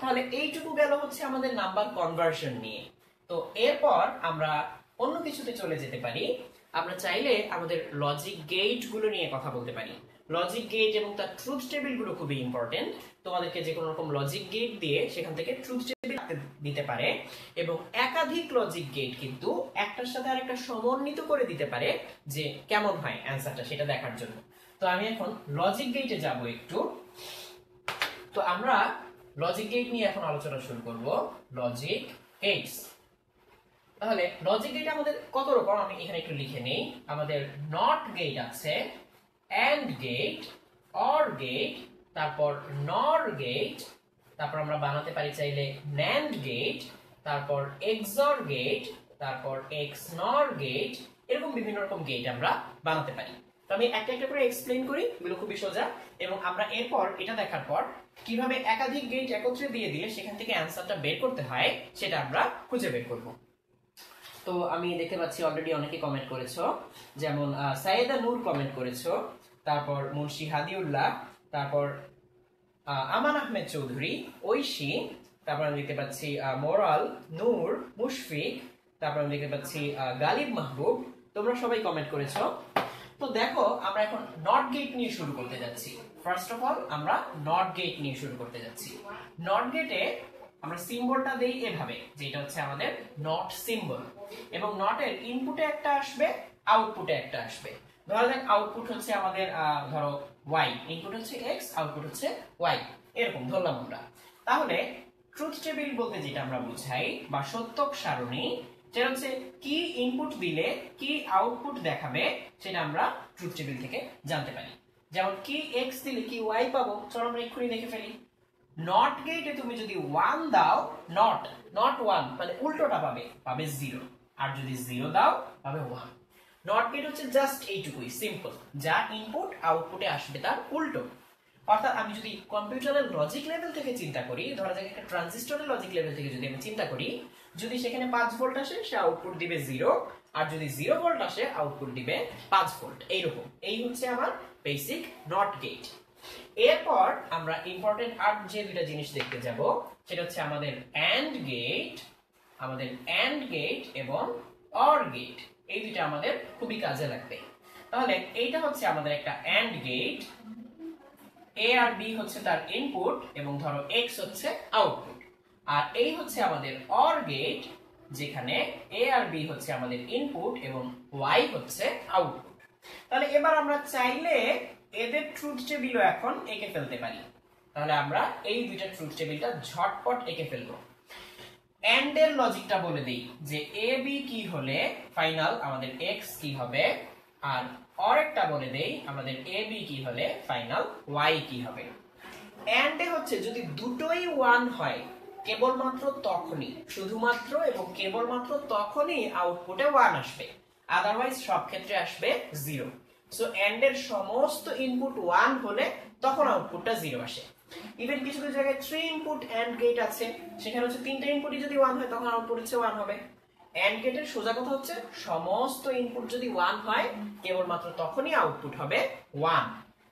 তাহলে এইটুকু গেল হচ্ছে আমাদের নাম্বার কনভার্সন নিয়ে। তো এরপর আমরা অন্য কিছুতে চলে যেতে পারি। আমরা চাইলে আমাদের লজিক গেট গুলো নিয়ে কথা বলতে পারি। লজিক গেট এবং তার ট্রুথ টেবিল গুলো খুবই ইম্পর্টেন্ট। তোমাদেরকে যে কোনো রকম লজিক গেট দিয়ে সেখান থেকে ট্রুথ টেবিল দিতে পারে এবং একাধিক লজিক গেট কিন্তু একটার সাথে আরেকটা সমন্বিত করে দিতে পারে যে কেমন হয় অ্যানসারটা সেটা দেখার জন্য। তো আমি এখন লজিক গেটে যাব একটু। তো আমরা লজিক গেট নিয়ে এখন আলোচনা শুরু করব। Logic gates. তাহলে লজিক গেট আমাদের কত রকম আমি এখানে একটু লিখে নেই। আমাদের নট গেট আছে, এন্ড গেট, অর গেট, তারপর নর গেট, তারপর আমরা বানাতে পারি চাইলে ন্যান্ড গেট, তারপর এক্সঅর গেট, তারপর এক্সনর গেট, এরকম বিভিন্ন রকম গেট আমরা বানাতে পারি। তো আমি একটা একটা করে এক্সপ্লেইন করি, এগুলো খুবই সোজা এবং আমরা এরপর এটা দেখার পর কিভাবে একাধিক গেট একত্রে দিয়ে দিলে সেখান থেকে অ্যানসারটা বের করতে হয় সেটা আমরা খুঁজে বের করব। তো আমি দেখতে পাচ্ছি অলরেডি অনেকে কমেন্ট করেছো, যেমন সাইয়েদা নূর কমেন্ট করেছো, তারপর মুন্সি হাদিউল্লাহ, তারপর আমান আহমেদ চৌধুরী, ঐশী, তারপর আমি দেখতে পাচ্ছি মোরাল, নূর, মুশফিক, তারপর আমি দেখতে পাচ্ছি গালিব মাহবুব। তোমরা সবাই কমেন্ট করেছো। তো দেখো আমরা এখন নট গেট নিয়ে শুরু করতে যাচ্ছি। ফার্স্ট অফ অল আমরা নট গেট নিয়ে শুরু করতে যাচ্ছি। নট গেটে আমরা সিম্বলটা দেই এভাবে, যেটা হচ্ছে আমাদের নট সিম্বল, এবং নটের ইনপুটে একটা আসবে, আউটপুটে একটা আসবে। ধরা যাক আউটপুট হচ্ছে আমাদের ধরো y, ইনপুট হচ্ছে x, আউটপুট হচ্ছে y, এরকম ধরলাম আমরা। তাহলে ট্রুথ টেবিল বলতে যেটা আমরা বুঝাই বা সত্যক সারণী, যেটা হচ্ছে কি ইনপুট দিলে কি আউটপুট দেখাবে সেটা আমরা ট্রুথ টেবিল থেকে জানতে পারি। যেমন কি x দিলে কি y পাবো, চলো আমরা এক্ষুনি দেখে ফেলি। নট গেটে তুমি যদি 1 দাও, নট 1 মানে উল্টোটা পাবে 0, আর যদি 0 দাও পাবে 1। নট গেট হচ্ছে জাস্ট এইটুকুই, সিম্পল, যা ইনপুট আউটপুটে আসবে তার উল্টো। অর্থাৎ আমি যদি কম্পিউটারের লজিক লেভেল থেকে চিন্তা করি, ধরা যাক একটা ট্রানজিস্টরের লজিক লেভেল থেকে যদি আমি চিন্তা করি, যদি সেখানে 5 ভোল্ট আসে সে আউটপুট দিবে 0, আর যদি 0 ভোল্ট আসে আউটপুট দিবে 5 ভোল্ট। এইরকম, এই হচ্ছে আমার বেসিক নট গেট। এরপর আমরা ইম্পর্টেন্ট আর যে দুটো জিনিস দেখতে যাব সেটা হচ্ছে আমাদের এন্ড গেট এবং অর গেট। এই দুটো আমাদের খুবই কাজে লাগবে। তাহলে এইটা হচ্ছে আমাদের একটা এন্ড গেট, এ আর বি হচ্ছে তার ইনপুট এবং ধরো এক্স হচ্ছে আউটপুট। আর এই হচ্ছে আমাদের অর গেট, যেখানে এ আর বি হচ্ছে আমাদের ইনপুট এবং ওয়াই হচ্ছে আউটপুট। তাহলে এবার আমরা চাইলে এদের ট্রুথ টেবিলও এখন এঁকে ফেলতে পারি। তাহলে আমরা এই দুইটা ট্রুথ টেবিলটা ঝটপট এঁকে ফেলবো। এন্ড এর লজিকটা বলে দেই যে এ বি কি হলে ফাইনাল আমাদের এক্স কি হবে, আর অর একটা বলে দেই আমাদের এ বি কি হলে ফাইনাল ওয়াই কি হবে। এন্ড এ হচ্ছে যদি দুটোই 1 হয় কেবলমাত্র তখনই, শুধুমাত্র এবং কেবলমাত্র তখনই আউটপুটে 1 আসবে, আদারওয়াইজ সব ক্ষেত্রে আসবে 0। সো এন্ড এর সমস্ত ইনপুট 1 হলে তখন আউটপুটটা 0 আসে। ইভেন কিছু কিছু জায়গায় 3 ইনপুট এন্ড গেট আছে, সেখানে হচ্ছে তিনটা ইনপুটই যদি 1 হয় তখন আউটপুট হচ্ছে 1 হবে। এন্ড গেটের সোজা কথা হচ্ছে সমস্ত ইনপুট যদি 1 হয় কেবলমাত্র তখনই আউটপুট হবে 1।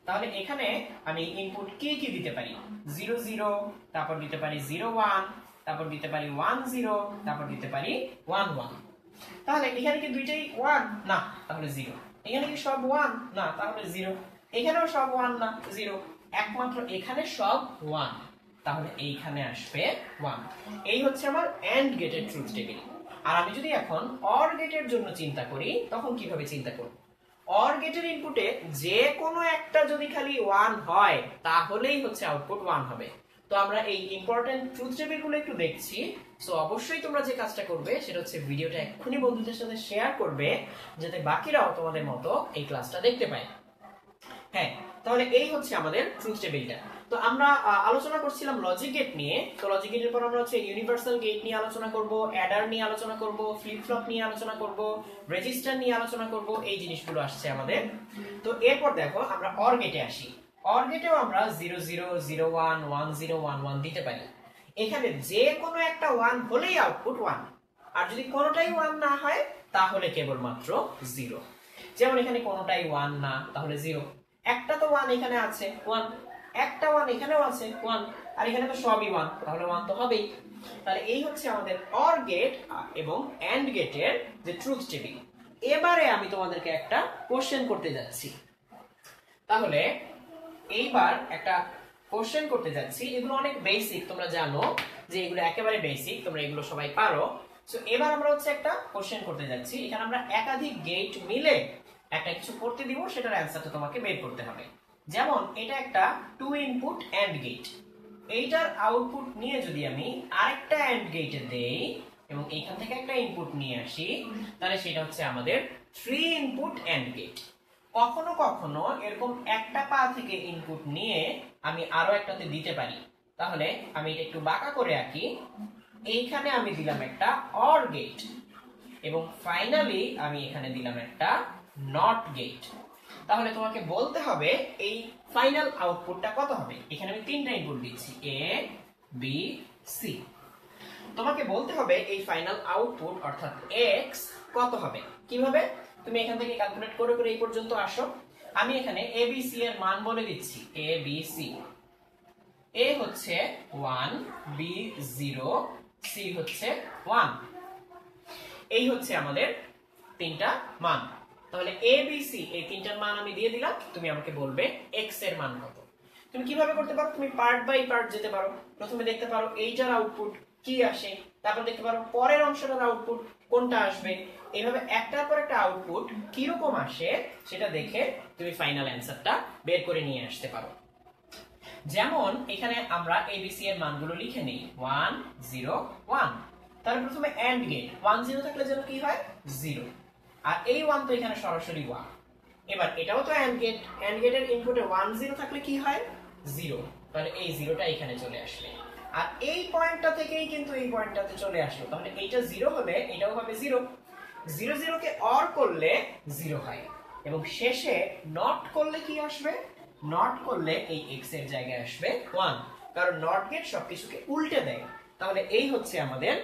তাহলে এখানে আমি ইনপুট কি কি দিতে পারি, 0 0, তারপর দিতে পারি 0 1, তারপর দিতে পারি 1 0, তারপর দিতে পারি 1 1। তাহলে এখানে কি দুইটাই 1? না, তাহলে 0। এখানে কি সব 1? না, তাহলে 0। এখানেও সব 1? না, 0। একমাত্র এখানে সব 1, তাহলে এইখানে আসবে 1। এই হচ্ছে আমার AND গেটের ট্রুথ টেবিল। আর আমি যদি এখন OR গেটের জন্য চিন্তা করি, তখন কিভাবে চিন্তা করব? OR গেটের ইনপুটে যে কোনো একটা যদি খালি 1 হয়, তাহলেই হচ্ছে আউটপুট 1 হবে। তো আমরা এই ইম্পর্টেন্ট ট্রুথ টেবিলগুলো একটু দেখছি। সো অবশ্যই তোমরা যে কাজটা করবে সেটা হচ্ছে ভিডিওটা এক্ষুনি বন্ধুদের সাথে শেয়ার করবে, যাতে বাকিরাও তোমাদের মতো এই ক্লাসটা দেখতে পায়। হ্যাঁ, তাহলে এই হচ্ছে আমাদের ট্রুথ টেবিলটা। তো আমরা আলোচনা করছিলাম লজিক গেট নিয়ে। তো লজিক গেটের পর আমরা হচ্ছে ইউনিভার্সাল গেট নিয়ে আলোচনা করব, অ্যাডার নিয়ে আলোচনা করব, ফ্লিপ ফ্লপ নিয়ে আলোচনা করব, রেজিস্টার নিয়ে আলোচনা করব, এই জিনিসগুলো আসছে আমাদের। তো এরপর দেখো আমরা অর গেটে আসি। অর গেটেও আমরা 0 0 0 1 1 0 1 1 দিতে পারি। এখানে যে কোনো একটা 1 হলেই আউটপুট 1, আর যদি কোনোটাই 1 না হয় তাহলে কেবলমাত্র 0। যেমন এখানে কোনোটাই 1 না, তাহলে 0। একটা তো 1 এখানে আছে, 1। একটা 1 এখানেও আছে, 1। আর এখানে তো সবই 1, তাহলে 1 তো হবেই। তাহলে এই হচ্ছে আমাদের অর গেট এবং AND গেটের যে ট্রুথ টেবিল। এবারে আমি তোমাদেরকে একটা কোশ্চেন করতে যাচ্ছি। তাহলে এইবার একটা কোশ্চেন করতে যাচ্ছি। এগুলো অনেক বেসিক, তোমরা জানো যে এগুলো একেবারে বেসিক, তোমরা এগুলো সবাই পারো। সো এবার আমরা হচ্ছে একটা কোশ্চেন করতে যাচ্ছি। এখানে আমরা একাধিক গেট মিলে একটা কিছু করতে দিব, সেটার অ্যানসারটা তোমাকে বের করতে হবে। যেমন এটা একটা 2 ইনপুট AND গেট। এইটার আউটপুট নিয়ে যদি আমি আরেকটা AND গেটে দেই এবং এইখান থেকে একটা ইনপুট নিয়ে আসি, তাহলে সেটা হচ্ছে আমাদের 3 ইনপুট AND গেট। কখনো কখনো এরকম একটা পা থেকে ইনপুট নিয়ে আমি আরো একটাতে দিতে পারি। তাহলে আমি এটা একটু বাঁকা করে আঁকি। এইখানে আমি দিলাম একটা OR গেট এবং ফাইনালি আমি এখানে দিলাম একটা NOT গেট। তাহলে তোমাকে বলতে হবে এই ফাইনাল আউটপুটটা কত হবে। এখানে আমি তিনটা ইনপুট দিচ্ছি, A B C। তোমাকে বলতে হবে এই ফাইনাল আউটপুট অর্থাৎ x কত হবে। কিভাবে? তুমি এখান থেকে ক্যালকুলেট করে করে এই পর্যন্ত আসো। আমি এখানে ABC এর মান বলে দিচ্ছি, ABC। A হচ্ছে 1, B 0, C হচ্ছে 1। এই হচ্ছে আমাদের তিনটা মান। তাহলে ABC এই তিনটার মান আমি দিয়ে দিলাম, তুমি আমাকে বলবে x এর মান কত। তুমি কিভাবে করতে পারো? তুমি পার্ট বাই পার্ট যেতে পারো। প্রথমে দেখতে পারো এইটার আউটপুট কি আসে, তারপর দেখতে পারো পরের অংশটার আউটপুট কোনটা আসবে। এইভাবে একটার পর একটা আউটপুট কিরকম আসে সেটা দেখে তুমি ফাইনাল অ্যান্সারটা বের করে নিয়ে আসতে পারো। যেমন এখানে আমরা ABC এর মানগুলো লিখে নেই, 1 0 1। তাহলে প্রথমে AND গেট 1 0 থাকলে যেন কি হয় 0, আর এই 1 তো এখানে সরাসরি 1। এবার এটাও তো AND গেট, AND গেটের ইনপুটে 1 0 থাকলে কি হয় 0, তাহলে এই 0টা এখানে চলে আসবে। আর এই পয়েন্টটা থেকেই কিন্তু এই পয়েন্টটাতে চলে আসলো, তাহলে এইটা 0 হলে এটাও হবে 0। 0 0 কে OR করলে 0 হয় এবং শেষে NOT করলে কি আসবে? NOT করলে এই x এর জায়গায় আসবে 1, কারণ NOT গেট সবকিছুকে উল্টে দেয়। তাহলে এই হচ্ছে আমাদের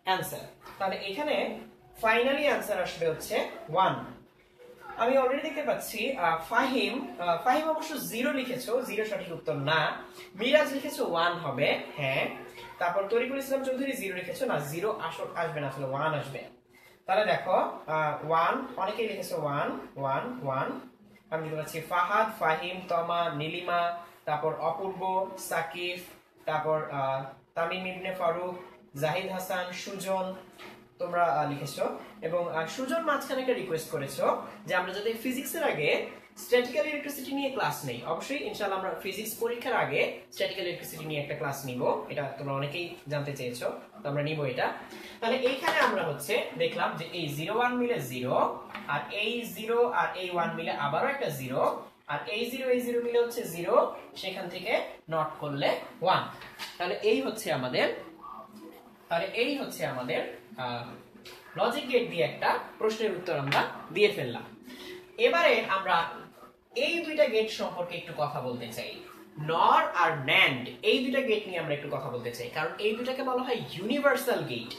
অ্যানসার। তাহলে এখানে ফাইনালি অ্যানসার আসবে হচ্ছে 1। আমি অলরেডি দেখতে পাচ্ছি ফাহিম অবশ্য 0 লিখেছো, 0 সঠিক উত্তর না। মিরাজ লিখেছো 1 হবে, হ্যাঁ। তারপর তরিকুল ইসলাম চৌধুরী 0 লিখেছো, না 0 আসবে না, আসলে 1 আসবে। তাহলে দেখো 1 অনেকেই লিখেছো 1 1 1। আমি দেখতে পাচ্ছি ফাহাদ, ফাহিম, তমা, নীলিমা, তারপর অপূর্ব, সাকিব, তারপর তামিম ইবনে ফারুক, জাহিদ হাসান, সুজন তোমরা লিখেছো। এবং সুজন মাঝখানে একটা রিকোয়েস্ট করেছো যে আমরা যদি ফিজিক্সের আগে স্ট্যাটিক্যাল ইলেকট্রিসিটি নিয়ে ক্লাস নেই। অবশ্যই ইনশাআল্লাহ আমরা ফিজিক্স পরীক্ষার আগে স্ট্যাটিক্যাল ইলেকট্রিসিটি নিয়ে একটা ক্লাস নিব, এটা তোমরা অনেকেই জানতে চেয়েছো, তো আমরা নিব এটা। তাহলে এইখানে আমরা হচ্ছে দেখলাম যে এই 0 1 মিলে 0, আর এই 0 আর এই 1 মিলে আবারও একটা 0, আর এই 0 মিলে হচ্ছে 0, সেখান থেকে নট করলে 1। তাহলে এই হচ্ছে আমাদের লজিক গেট দিয়ে একটা প্রশ্নের উত্তর আমরা দিয়ে ফেললাম। এবারে আমরা এই দুইটা গেট সম্পর্কে একটু কথা বলতে চাই। নর আর ন্যান্ড, এই দুইটা গেট নিয়ে আমরা একটু কথা বলতে চাই, কারণ এই দুটাকে বলা হয় ইউনিভার্সাল গেট।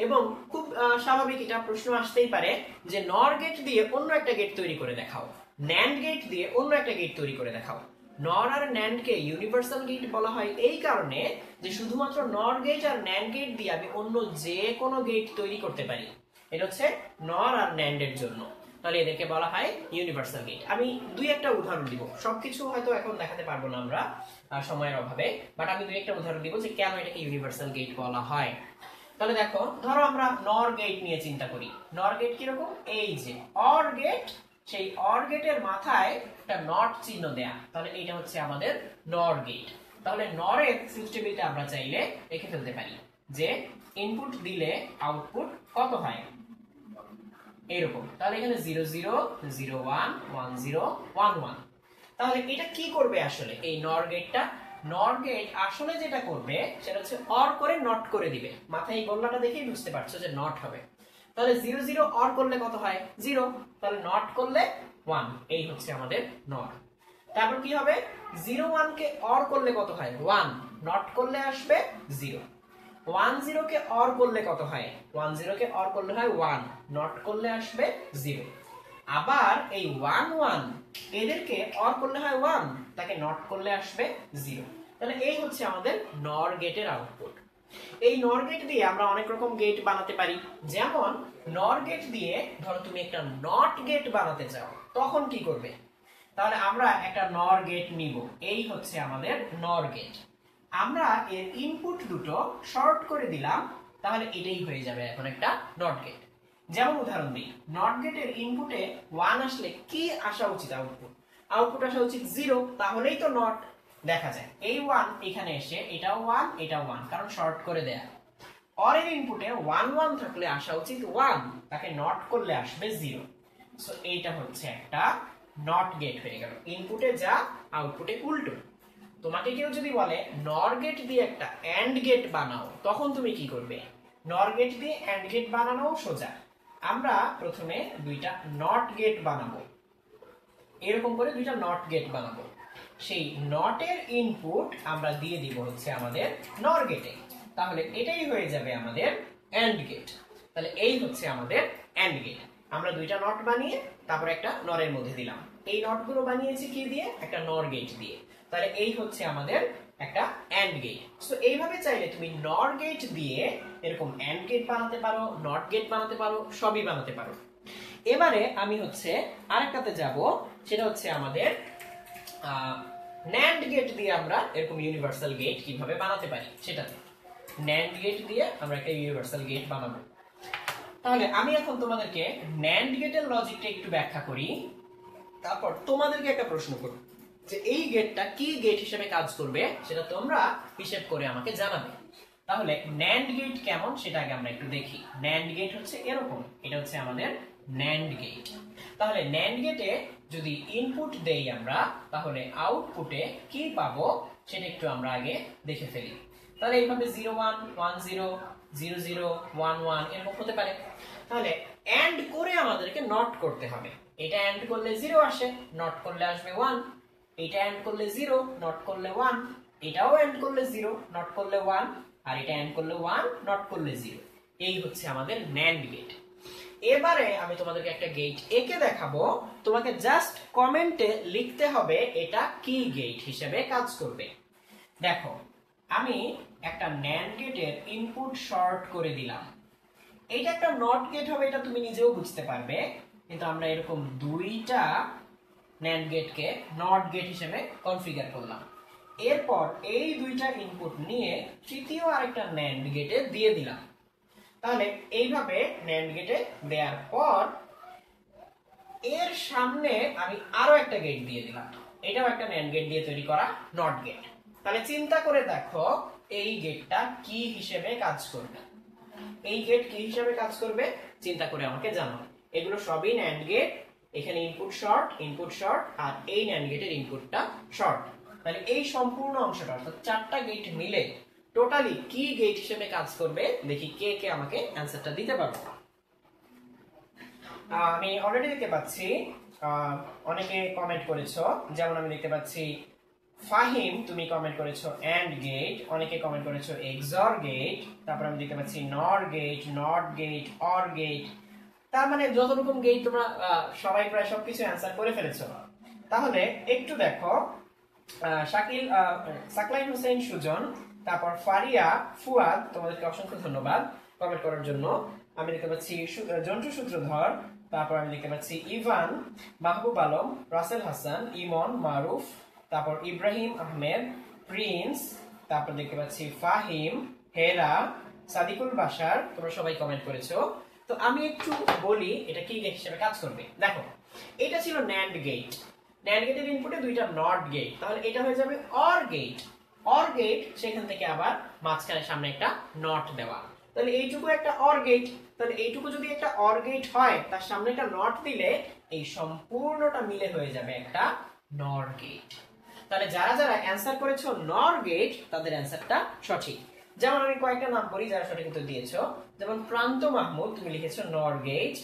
এবং খুব স্বাভাবিক এটা প্রশ্ন আসতেই পারে যে নর গেট দিয়ে অন্য একটা গেট তৈরি করে দেখাও, ন্যান্ড গেট দিয়ে অন্য একটা গেট তৈরি করে দেখাও। নর আর ন্যান্ড কে ইউনিভার্সাল গেট বলা হয় এই কারণে যে শুধুমাত্র নর গেট আর ন্যান্ড গেট দিয়ে আমি অন্য যে কোনো গেট তৈরি করতে পারি। এটা হচ্ছে নর আর ন্যান্ড এর জন্য, তাহলে এদেরকে বলা হয় ইউনিভার্সাল গেট। আমি দুই একটা উদাহরণ দিব, সবকিছু হয়তো এখন দেখাতে পারবো না আমরা সময়ের অভাবে, বাট আমি দুই একটা উদাহরণ দিব যে কেন এটাকে ইউনিভার্সাল গেট বলা হয়। তাহলে দেখো, ধরো আমরা নর গেট নিয়ে চিন্তা করি। নর গেট কিরকম? এই যে অর গেট, সেই অর গেটের মাথায় একটা নট চিহ্ন দেয়া, তাহলে এটা হচ্ছে আমাদের নর গেট। তাহলে নরের ট্রুথ টেবিলটা আমরা চাইলে লিখে ফেলতে পারি যে ইনপুট দিলে আউটপুট কত হয়, এরকম। তাহলে এখানে 0 0 0 1 1 0 1 1। তাহলে এটা কি করবে আসলে এই নর গেটটা? নর গেট আসলে যেটা করবে সেটা হচ্ছে অর করে নট করে দিবে। মাথায় এই গোল্লাটা দেখেই বুঝতে পারছো যে নট হবে। তাহলে 0 0 অর করলে কত হয়? 0। তাহলে নট করলে 1, এই হচ্ছে আমাদের নর। তারপর কি হবে? 0 1 কে অর করলে কত হয়? 1। নট করলে আসবে 0। 1 0 কে অর করলে কত হয়? 1 0 কে অর করলে হয় 1, নট করলে আসবে 0। আবার এই 1 1 এদেরকে অর করলে হয় 1, তাকে নট করলে আসবে 0। তাহলে এই হচ্ছে আমাদের নর গেটের আউটপুট। এই নর গেট দিয়ে আমরা অনেক রকম গেট বানাতে পারি। যেমন নর গেট দিয়ে ধরো তুমি একটা নট গেট বানাতে চাও, তখন কি করবে? তাহলে আমরা একটা নর গেট নিব, এই হচ্ছে আমাদের নর গেট। আমরা এর ইনপুট দুটো শর্ট করে দিলাম, তাহলে এটাই হয়ে যাবে এখন একটা নট গেট। যেমন উদাহরণ দিই, নট গেটের ইনপুটে 1 আসলে কি আসা উচিত? আউটপুট আসা উচিত 0, তাহলেই তো নট। দেখা যায় এই 1 এখানে এসে এটাও 1 এটাও 1, কারণ শর্ট করে দেয়া। অর এর ইনপুটে 1 1 থাকলে আসা উচিত 1, তাকে নট করলে আসবে 0। সো এইটা হচ্ছে একটা নট গেট হয়ে গেল। ইনপুটে যা, আউটপুটে উল্টো। তোমাকে কেউ যদি বলে নর গেট দিয়ে একটা এন্ড গেট বানাও, তখন তুমি কি করবে? নর গেট দিয়ে এন্ড গেট বানানো সোজা। আমরা প্রথমে দুইটা নট গেট বানাবো, এরকম করে দুইটা নট গেট বানাবো। সেই নটের ইনপুট আমরা দিয়ে দিব হচ্ছে আমাদের নর গেটে, তাহলে এটাই হয়ে যাবে আমাদের এন্ড গেট। তাহলে এই হচ্ছে আমাদের এন্ড গেট। আমরা দুইটা নট বানিয়ে তারপর একটা নরের মধ্যে দিলাম। এই নটগুলো বানিয়েছি কি দিয়ে? একটা নর গেট দিয়ে। তাহলে এই হচ্ছে আমাদের একটা এন্ড গেট। সো এইভাবে চাইলে তুমি নর গেট দিয়ে এরকম এন্ড গেট বানাতে পারো, নট গেট বানাতে পারো, সবই বানাতে পারো। এবারে আমি হচ্ছে আরেকটাতে যাব, সেটা হচ্ছে আমাদের ন্যান্ড গেট দিয়ে আমরা এরকম ইউনিভার্সাল গেট কিভাবে বানাতে পারি সেটাতে। ন্যান্ড গেট দিয়ে আমরা একটা ইউনিভার্সাল গেট বানাবো। তাহলে আমি এখন তোমাদেরকে ন্যান্ড গেটের লজিকটা একটু ব্যাখ্যা করি, তারপর তোমাদেরকে একটা প্রশ্ন করব যে এই গেটটা কি গেট হিসেবে কাজ করবে সেটা তোমরা হিসেব করে আমাকে জানাবে। তাহলে ন্যান্ড গেট কেমন সেটা আগে আমরা একটু দেখি। ন্যান্ড গেট হচ্ছে এরকম, এটা হচ্ছে আমাদের ন্যান্ড গেট। তাহলে ন্যান্ড গেটে যদি ইনপুট দেই আমরা, তাহলে আউটপুটে কি পাবো সেটা একটু আমরা আগে দেখে ফেলি। তাহলে এইভাবে 0 1 1 0 0 0 1 1 এরকম হতে পারে। তাহলে এন্ড করে আমাদেরকে নট করতে হবে। এটা এন্ড করলে 0 আসে, নট করলে আসবে 1। এটা এন্ড করলে 0, নট করলে 1। এটাও এন্ড করলে 0, নট করলে 1। আর এটা এন্ড করলে 1, নট করলে 0। এই হচ্ছে আমাদের ন্যান্ড গেট। এবারে আমি তোমাদেরকে একটা গেট এঁকে দেখাবো, তোমাকে জাস্ট কমেন্টে লিখতে হবে এটা কি গেট হিসেবে কাজ করবে। দেখো, আমি একটা ন্যান্ড গেটের ইনপুট শর্ট করে দিলাম। এইটা একটা নট গেট হবে, এটা তুমি নিজেও বুঝতে পারবে, কিন্তু আমরা এরকম দুইটা ন্যান্ড গেটকে নট গেট হিসেবে কনফিগার করলাম। এরপর এই দুইটা ইনপুট নিয়ে তৃতীয় আরেকটা ন্যান্ড গেটে দিয়ে দিলাম। তাহলে এইভাবে ন্যান্ড গেটে দেওয়ার পর এর সামনে আমি আরো একটা গেট দিয়ে দিলাম। এটাও একটা ন্যান্ড গেট দিয়ে তৈরি করা নট গেট। তাহলে চিন্তা করে দেখো এই গেটটা কি হিসেবে কাজ করবে। এই গেট কি হিসেবে কাজ করবে চিন্তা করে আমাকে জানাও। এগুলো সবই ন্যান্ড গেট, এখানে ইনপুট শর্ট আর এই ন্যান্ড গেটের ইনপুটটা শর্ট। তাহলে এই সম্পূর্ণ অংশটা অর্থাৎ চারটা গেট মিলে টোটালি কি গেট হিসেবে কাজ করবে দেখি কে কে আমাকে অ্যানসারটা দিতে পারবে। আমি অলরেডি দেখতে পাচ্ছি অনেকে কমেন্ট করেছো, যেমন আমি দেখতে পাচ্ছি ফাহিম তুমি কমেন্ট করেছো এন্ড গেট, অনেকে কমেন্ট করেছো এক্সঅর গেট, তারপর আমি দেখতে পাচ্ছি nor gate, not gate, or gate. তার মানে যত রকম গেট তোমরা সবাই প্রায় সবকিছু অ্যানসার করে ফেলেছো। তাহলে একটু দেখো শাকিল সাকলাইন হোসেন সুজন, তারপর ফারিয়া ফুয়াদ, তোমাদেরকে অসংখ্য ধন্যবাদ কমেন্ট করার জন্য। আমি দেখতে পাচ্ছি জন্টু সূত্রধর, তারপর আমি দেখতে পাচ্ছি ইভান, মাহবুব আলম, রাসেল হাসান, ইমন, মারুফ, তারপর ইব্রাহিম আহমেদ, প্রিন্স, তারপর দেখতে পাচ্ছি ফাহিম, হেরা, সাদিকুল বাশার, তোমরা সবাই কমেন্ট করেছো। তো আমি একটু বলি এটা কি গেট হিসেবে কাজ করবে। দেখো, এটা ছিল ন্যান্ড গেট। ন্যান্ড গেটের ইনপুটে দুইটা নট গেট, তাহলে এটা হয়ে যাবে অর গেট। অর গেট, সেখান থেকে আবার মাঝখানে সামনে একটা নট দেওয়া, তাহলে এইটুকু একটা অর গেট। তাহলে এইটুকু যদি একটা অর গেট হয়, তার সামনে একটা নট দিলে এই সম্পূর্ণটা মিলে হয়ে যাবে একটা নর গেট। তাহলে যারা যারা অ্যান্সার করেছো নর গেট, তাদের অ্যান্সারটা সঠিক। যেমন আমি কয়েকটা নাম বলি যারা সঠিক উত্তর দিয়েছো। যেমন প্রান্ত মাহমুদ, তুমি লিখেছো নর গেট।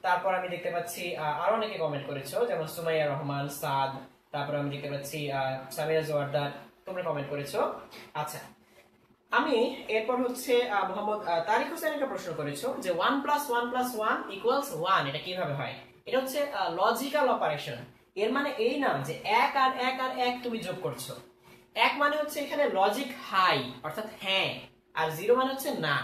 তারপর আমি দেখতে পাচ্ছি আরো অনেকে কমেন্ট করেছো, যেমন সুমাইয়া রহমান, সাদ, তারপর আমি দেখতে পাচ্ছি সামিয়া জোয়ারদার, তোমরা কমেন্ট করেছো। আচ্ছা, আমি এরপর হচ্ছে মোহাম্মদ তারিক হোসেন একটা প্রশ্ন করেছো যে 1 + 1 + 1 = 1, এটা কিভাবে হয়? এটা হচ্ছে লজিক্যাল অপারেশন। এর মানে এই না যে 1 আর 1 আর 1 তুমি যোগ করছো। 1 মানে হচ্ছে এখানে লজিক হাই, অর্থাৎ হ্যাঁ, আর 0 মানে হচ্ছে না।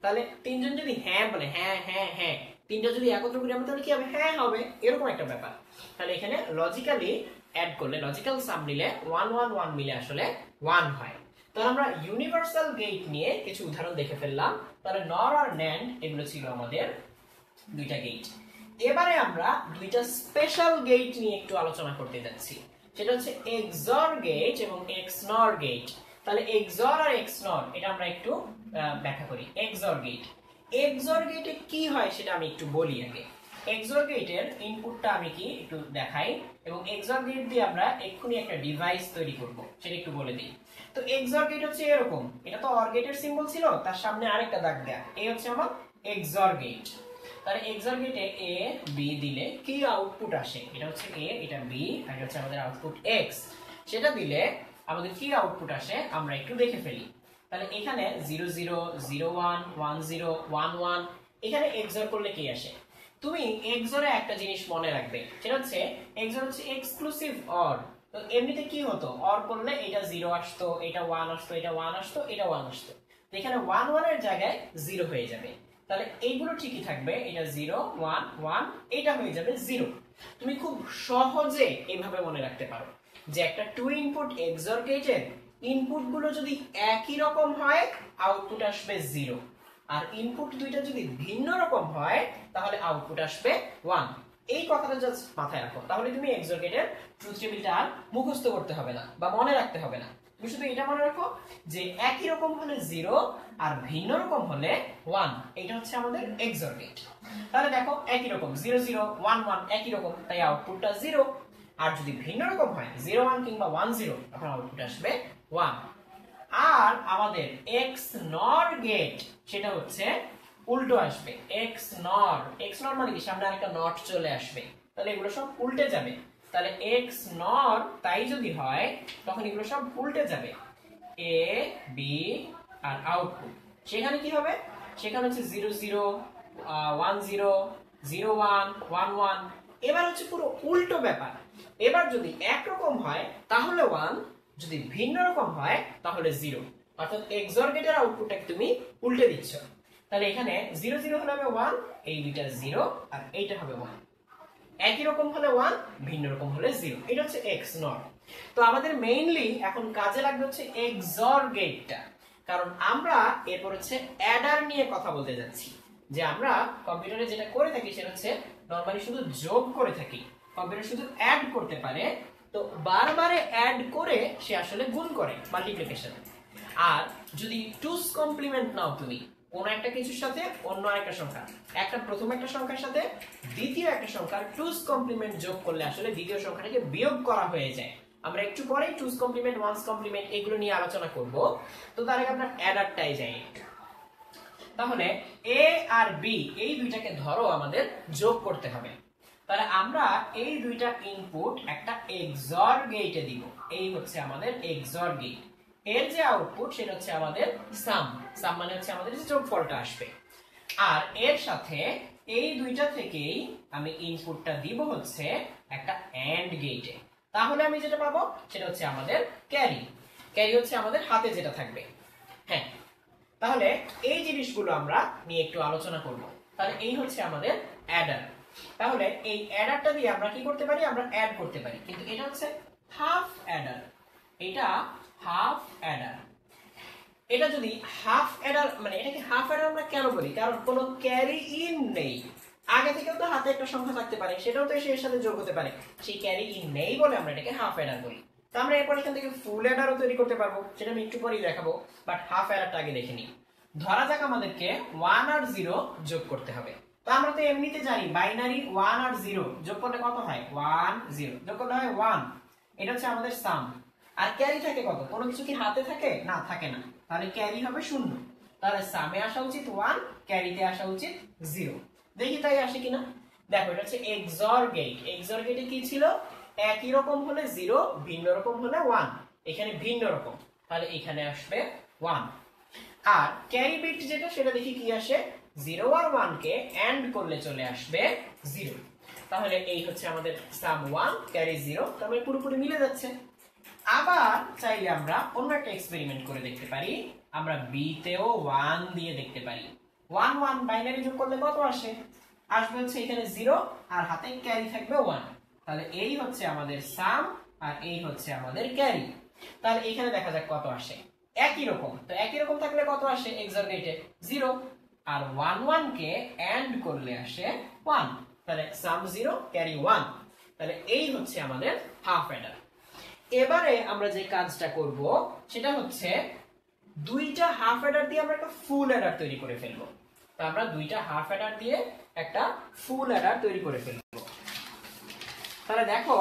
তাহলে তিনজন যদি হ্যাঁ বলে, হ্যাঁ হ্যাঁ হ্যাঁ, তিনটা যদি একত্র করি আমরা, তাহলে কি হবে? হ্যাঁ হবে, এরকম একটা ব্যাপার। তাহলে এখানে লজিক্যালি অ্যাড করলে, লজিক্যাল সাম নিলে 1 1 1 মিলে আসলে 1 হয়। তাহলে আমরা ইউনিভার্সাল গেট নিয়ে কিছু উদাহরণ দেখে ফেললাম। তাহলে নর আর ন্যান্ড, এগুলো ছিল আমাদের দুইটা গেট। এবারে আমরা দুইটা স্পেশাল গেট নিয়ে একটু আলোচনা করতে যাচ্ছি, সেটা হচ্ছে এক্সঅর গেট এবং এক্সনর গেট। তাহলে এক্সঅর আর এক্সনর এটা আমরা একটু ব্যাখ্যা করি। এক্সঅর গেট, এক্সঅর গেটে কি হয় সেটা আমি একটু বলি আগে। এক্সঅর গেটের ইনপুটটা আমি কি একটু দেখাই, এবং এক্সঅর গেট দিয়ে আমরা এক্ষুনি একটা ডিভাইস তৈরি করব, সেটা একটু বলে দিই। তো এক্সঅর গেট হচ্ছে এরকম, এটা তো অর গেটের সিম্বল ছিল, তার সামনে আরেকটা দাগ দেয়া, এই হচ্ছে আমার এক্সঅর গেট। তাহলে এক্সঅর গেটে এ বি দিলে কি আউটপুট আসে? এটা হচ্ছে এ, এটা বি, আর এটা হচ্ছে আমাদের আউটপুট এক্স। সেটা দিলে আমাদের কি আউটপুট আসে আমরা একটু দেখে ফেলি। তাহলে এখানে 0 0 0 1 1 0 1 1, এখানে এক্সঅর করলে কি আসে? তুমি এক্সঅরে একটা জিনিস মনে রাখবে, সেটা হচ্ছে এক্সঅর হচ্ছে এক্সক্লুসিভ অর। তো এমনিতে কি হতো, অর করলে এটা 0 আসতো, এটা 1 আসতো, এটা 1 আসতো, এটা 1 আসতো। তো এখানে 1 1 এর জায়গায় 0 হয়ে যাবে। তাহলে এইগুলো ঠিকই থাকবে, এটা 0 1 1, এটা হয়ে যাবে 0। তুমি খুব সহজে এইভাবে মনে রাখতে পারো যে একটা টু ইনপুট এক্সঅর গেটের ইনপুট গুলো যদি একই রকম হয়, আউটপুট আসবে 0। আর ইনপুট দুইটা যদি ভিন্ন রকম হয়, তাহলে আউটপুট আসবে 1। এই কথাটা জাস্ট মাথায় রাখো, তাহলে তুমি এক্সঅর গেটের ট্রুথ টেবিলটা আর মুখস্থ করতে হবে না বা মনে রাখতে হবে না। তুমি শুধু এটা মনে রাখো যে একই রকম হলে 0 আর ভিন্ন রকম হলে 1, এটা হচ্ছে আমাদের এক্সঅর গেট। তাহলে দেখো একই রকম 0 0 1 1 একই রকম, তাই আউটপুটটা 0। আর যদি ভিন্ন রকম হয় 0 1 কিংবা 1 0, তখন আউটপুট আসবে 1। আর আমাদের এক্স নর গেট, সেটা হচ্ছে উল্টো আসবে। এক্স নর মানে কি, সামনে আরেকটা নট চলে আসবে, তাহলে এগুলো সব উল্টে যাবে। তাহলে এক্স নর তাই যদি হয়, তখন এগুলো সব উল্টে যাবে, এ বি আর আউটপুট। সেখানে কি হবে? সেখানে হচ্ছে 0 0 1 0 0 1 1 1। এবার হচ্ছে পুরো উল্টো ব্যাপার। এবার যদি একরকম হয় তাহলে 1, যদি ভিন্ন রকম হয় তাহলে 0, অর্থাৎ এক্সঅর গেটের আউটপুটটাকে তুমি উল্টে দিচ্ছ। তাহলে এখানে 0 0 হলে হবে 1, এই দুইটা 0 আর এইটা হবে 1। একই রকম হলে 1, ভিন্ন রকম হলে 0, এটা হচ্ছে এক্স নর। তো আমাদের মেইনলি এখন কাজে লাগবে হচ্ছে এক্সঅর গেটটা, কারণ আমরা এরপর হচ্ছে অ্যাডার নিয়ে কথা বলতে যাচ্ছি। যে আমরা কম্পিউটারে যেটা করে থাকি সেটা হচ্ছে নরমালি শুধু যোগ করে থাকি, কম্পিউটার শুধু অ্যাড করতে পারে। তো বারবারে অ্যাড করে সে আসলে গুণ করে, মাল্টিপ্লিকেশন। আর যদি টুস কমপ্লিমেন্ট নাও তুমি কোন একটা কিছুর সাথে অন্য একটা সংখ্যা, একটা প্রথম একটা সংখ্যার সাথে দ্বিতীয় একটা সংখ্যার টুস কমপ্লিমেন্ট যোগ করলে আসলে দ্বিতীয় সংখ্যাটাকে বিয়োগ করা হয়ে যায়। আমরা একটু পরেই টুস কমপ্লিমেন্ট, ওয়ান্স কমপ্লিমেন্ট এগুলো নিয়ে আলোচনা করব। তো তার আগে আমরা অ্যাডারটাই যাই। তাহলে এ আর বি এই দুইটাকে ধরো আমাদের যোগ করতে হবে। তাহলে আমরা এই দুইটা ইনপুট একটা এক্সঅর গেটে দিব, এই হচ্ছে আমাদের এক্সঅর গেট। এর যে আউটপুট সেটা হচ্ছে আমাদের সাম মানে হচ্ছে আমাদের যে যোগফলটা আসবে। আর এর সাথে এই দুইটা থেকেই আমি ইনপুটটা দিব হচ্ছে একটা এন্ড গেটে। তাহলে আমি যেটা পাবো সেটা হচ্ছে আমাদের ক্যারি। ক্যারি হচ্ছে আমাদের হাতে যেটা থাকবে। হ্যাঁ, তাহলে এই জিনিসগুলো আমরা নিয়ে একটু আলোচনা করব। তাহলে এই হচ্ছে আমাদের অ্যাডার। তাহলে এই অ্যাডারটা দিয়ে আমরা কি করতে পারি, আমরা অ্যাড করতে পারি, কিন্তু এটা হচ্ছে হাফ অ্যাডার। এটা হাফ অ্যাডার। এটা যদি হাফ অ্যাডার, মানে এটাকে হাফ অ্যাডার আমরা কেন বলি, কারণ কোনো ক্যারি ইন নেই। আগে থেকেও তো হাতে একটা সংখ্যা থাকতে পারে, সেটাও তো এর সাথে যোগ হতে পারে, সেই ক্যারি ইন নেই বলে আমরা এটাকে হাফ অ্যাডার বলি। তো আমরা এরপর এখান থেকে ফুল অ্যাডারও তৈরি করতে পারবো, সেটা আমি একটু পরেই দেখাবো, বাট হাফ অ্যাডারটা আগে দেখে নিই। ধরা যাক আমাদেরকে 1 আর 0 যোগ করতে হবে। তো আমরা তো এমনিতে জানি বাইনারি 1 আর 0 যোগ করলে কত হয়, 1 0 যোগ করলে হয় 1। এটা হচ্ছে আমাদের সাম। আর ক্যারি থাকে কত, কোনো কিছু কি হাতে থাকে, না থাকে না, তাহলে ক্যারি হবে 0। তাহলে সামে আসা উচিত 1, ক্যারিতে আসা উচিত 0। দেখি তাই আসে কিনা। দেখো এটা হচ্ছে এক্সঅর গেট। এক্সঅর গেটে কি ছিল, একই রকম হলে 0, ভিন্ন রকম হলে 1। এখানে ভিন্ন রকম, তাহলে এখানে আসবে 1। আর ক্যারি বিট যেটা, সেটা দেখি কি আসে, 0 আর 1 কে এন্ড করলে চলে আসবে 0। তাহলে এই হচ্ছে আমাদের সাম 1 ক্যারি 0, তাহলে পুরোপুরি মিলে যাচ্ছে। আবার চাইলে আমরা অন্য একটা এক্সপেরিমেন্ট করে দেখতে পারি, আমরা বি তেও 1 দিয়ে দেখতে পারি। 1 1 বাইনারি যোগ করলে কত আসে, আসবে হচ্ছে এখানে 0 আর হাতে ক্যারি থাকবে 1। তাহলে এই হচ্ছে আমাদের সাম আর এই হচ্ছে আমাদের ক্যারি। তাহলে এখানে দেখা যাক কত আসে, একই রকম। তো একই রকম থাকলে কত আসে এক্সঅর গেটে, 0। আর 1 1 কে এন্ড করলে আসে 1। তাহলে সাম 0 ক্যারি 1। তাহলে এই হচ্ছে আমাদের হাফ অ্যাডার। এবারে আমরা যে কাজটা করব সেটা হচ্ছে দুইটা হাফ অ্যাডার দিয়ে আমরা একটা ফুল অ্যাডার তৈরি করে ফেলবো। তো আমরা দুইটা হাফ অ্যাডার দিয়ে একটা ফুল অ্যাডার তৈরি করে ফেলবো। তাহলে দেখো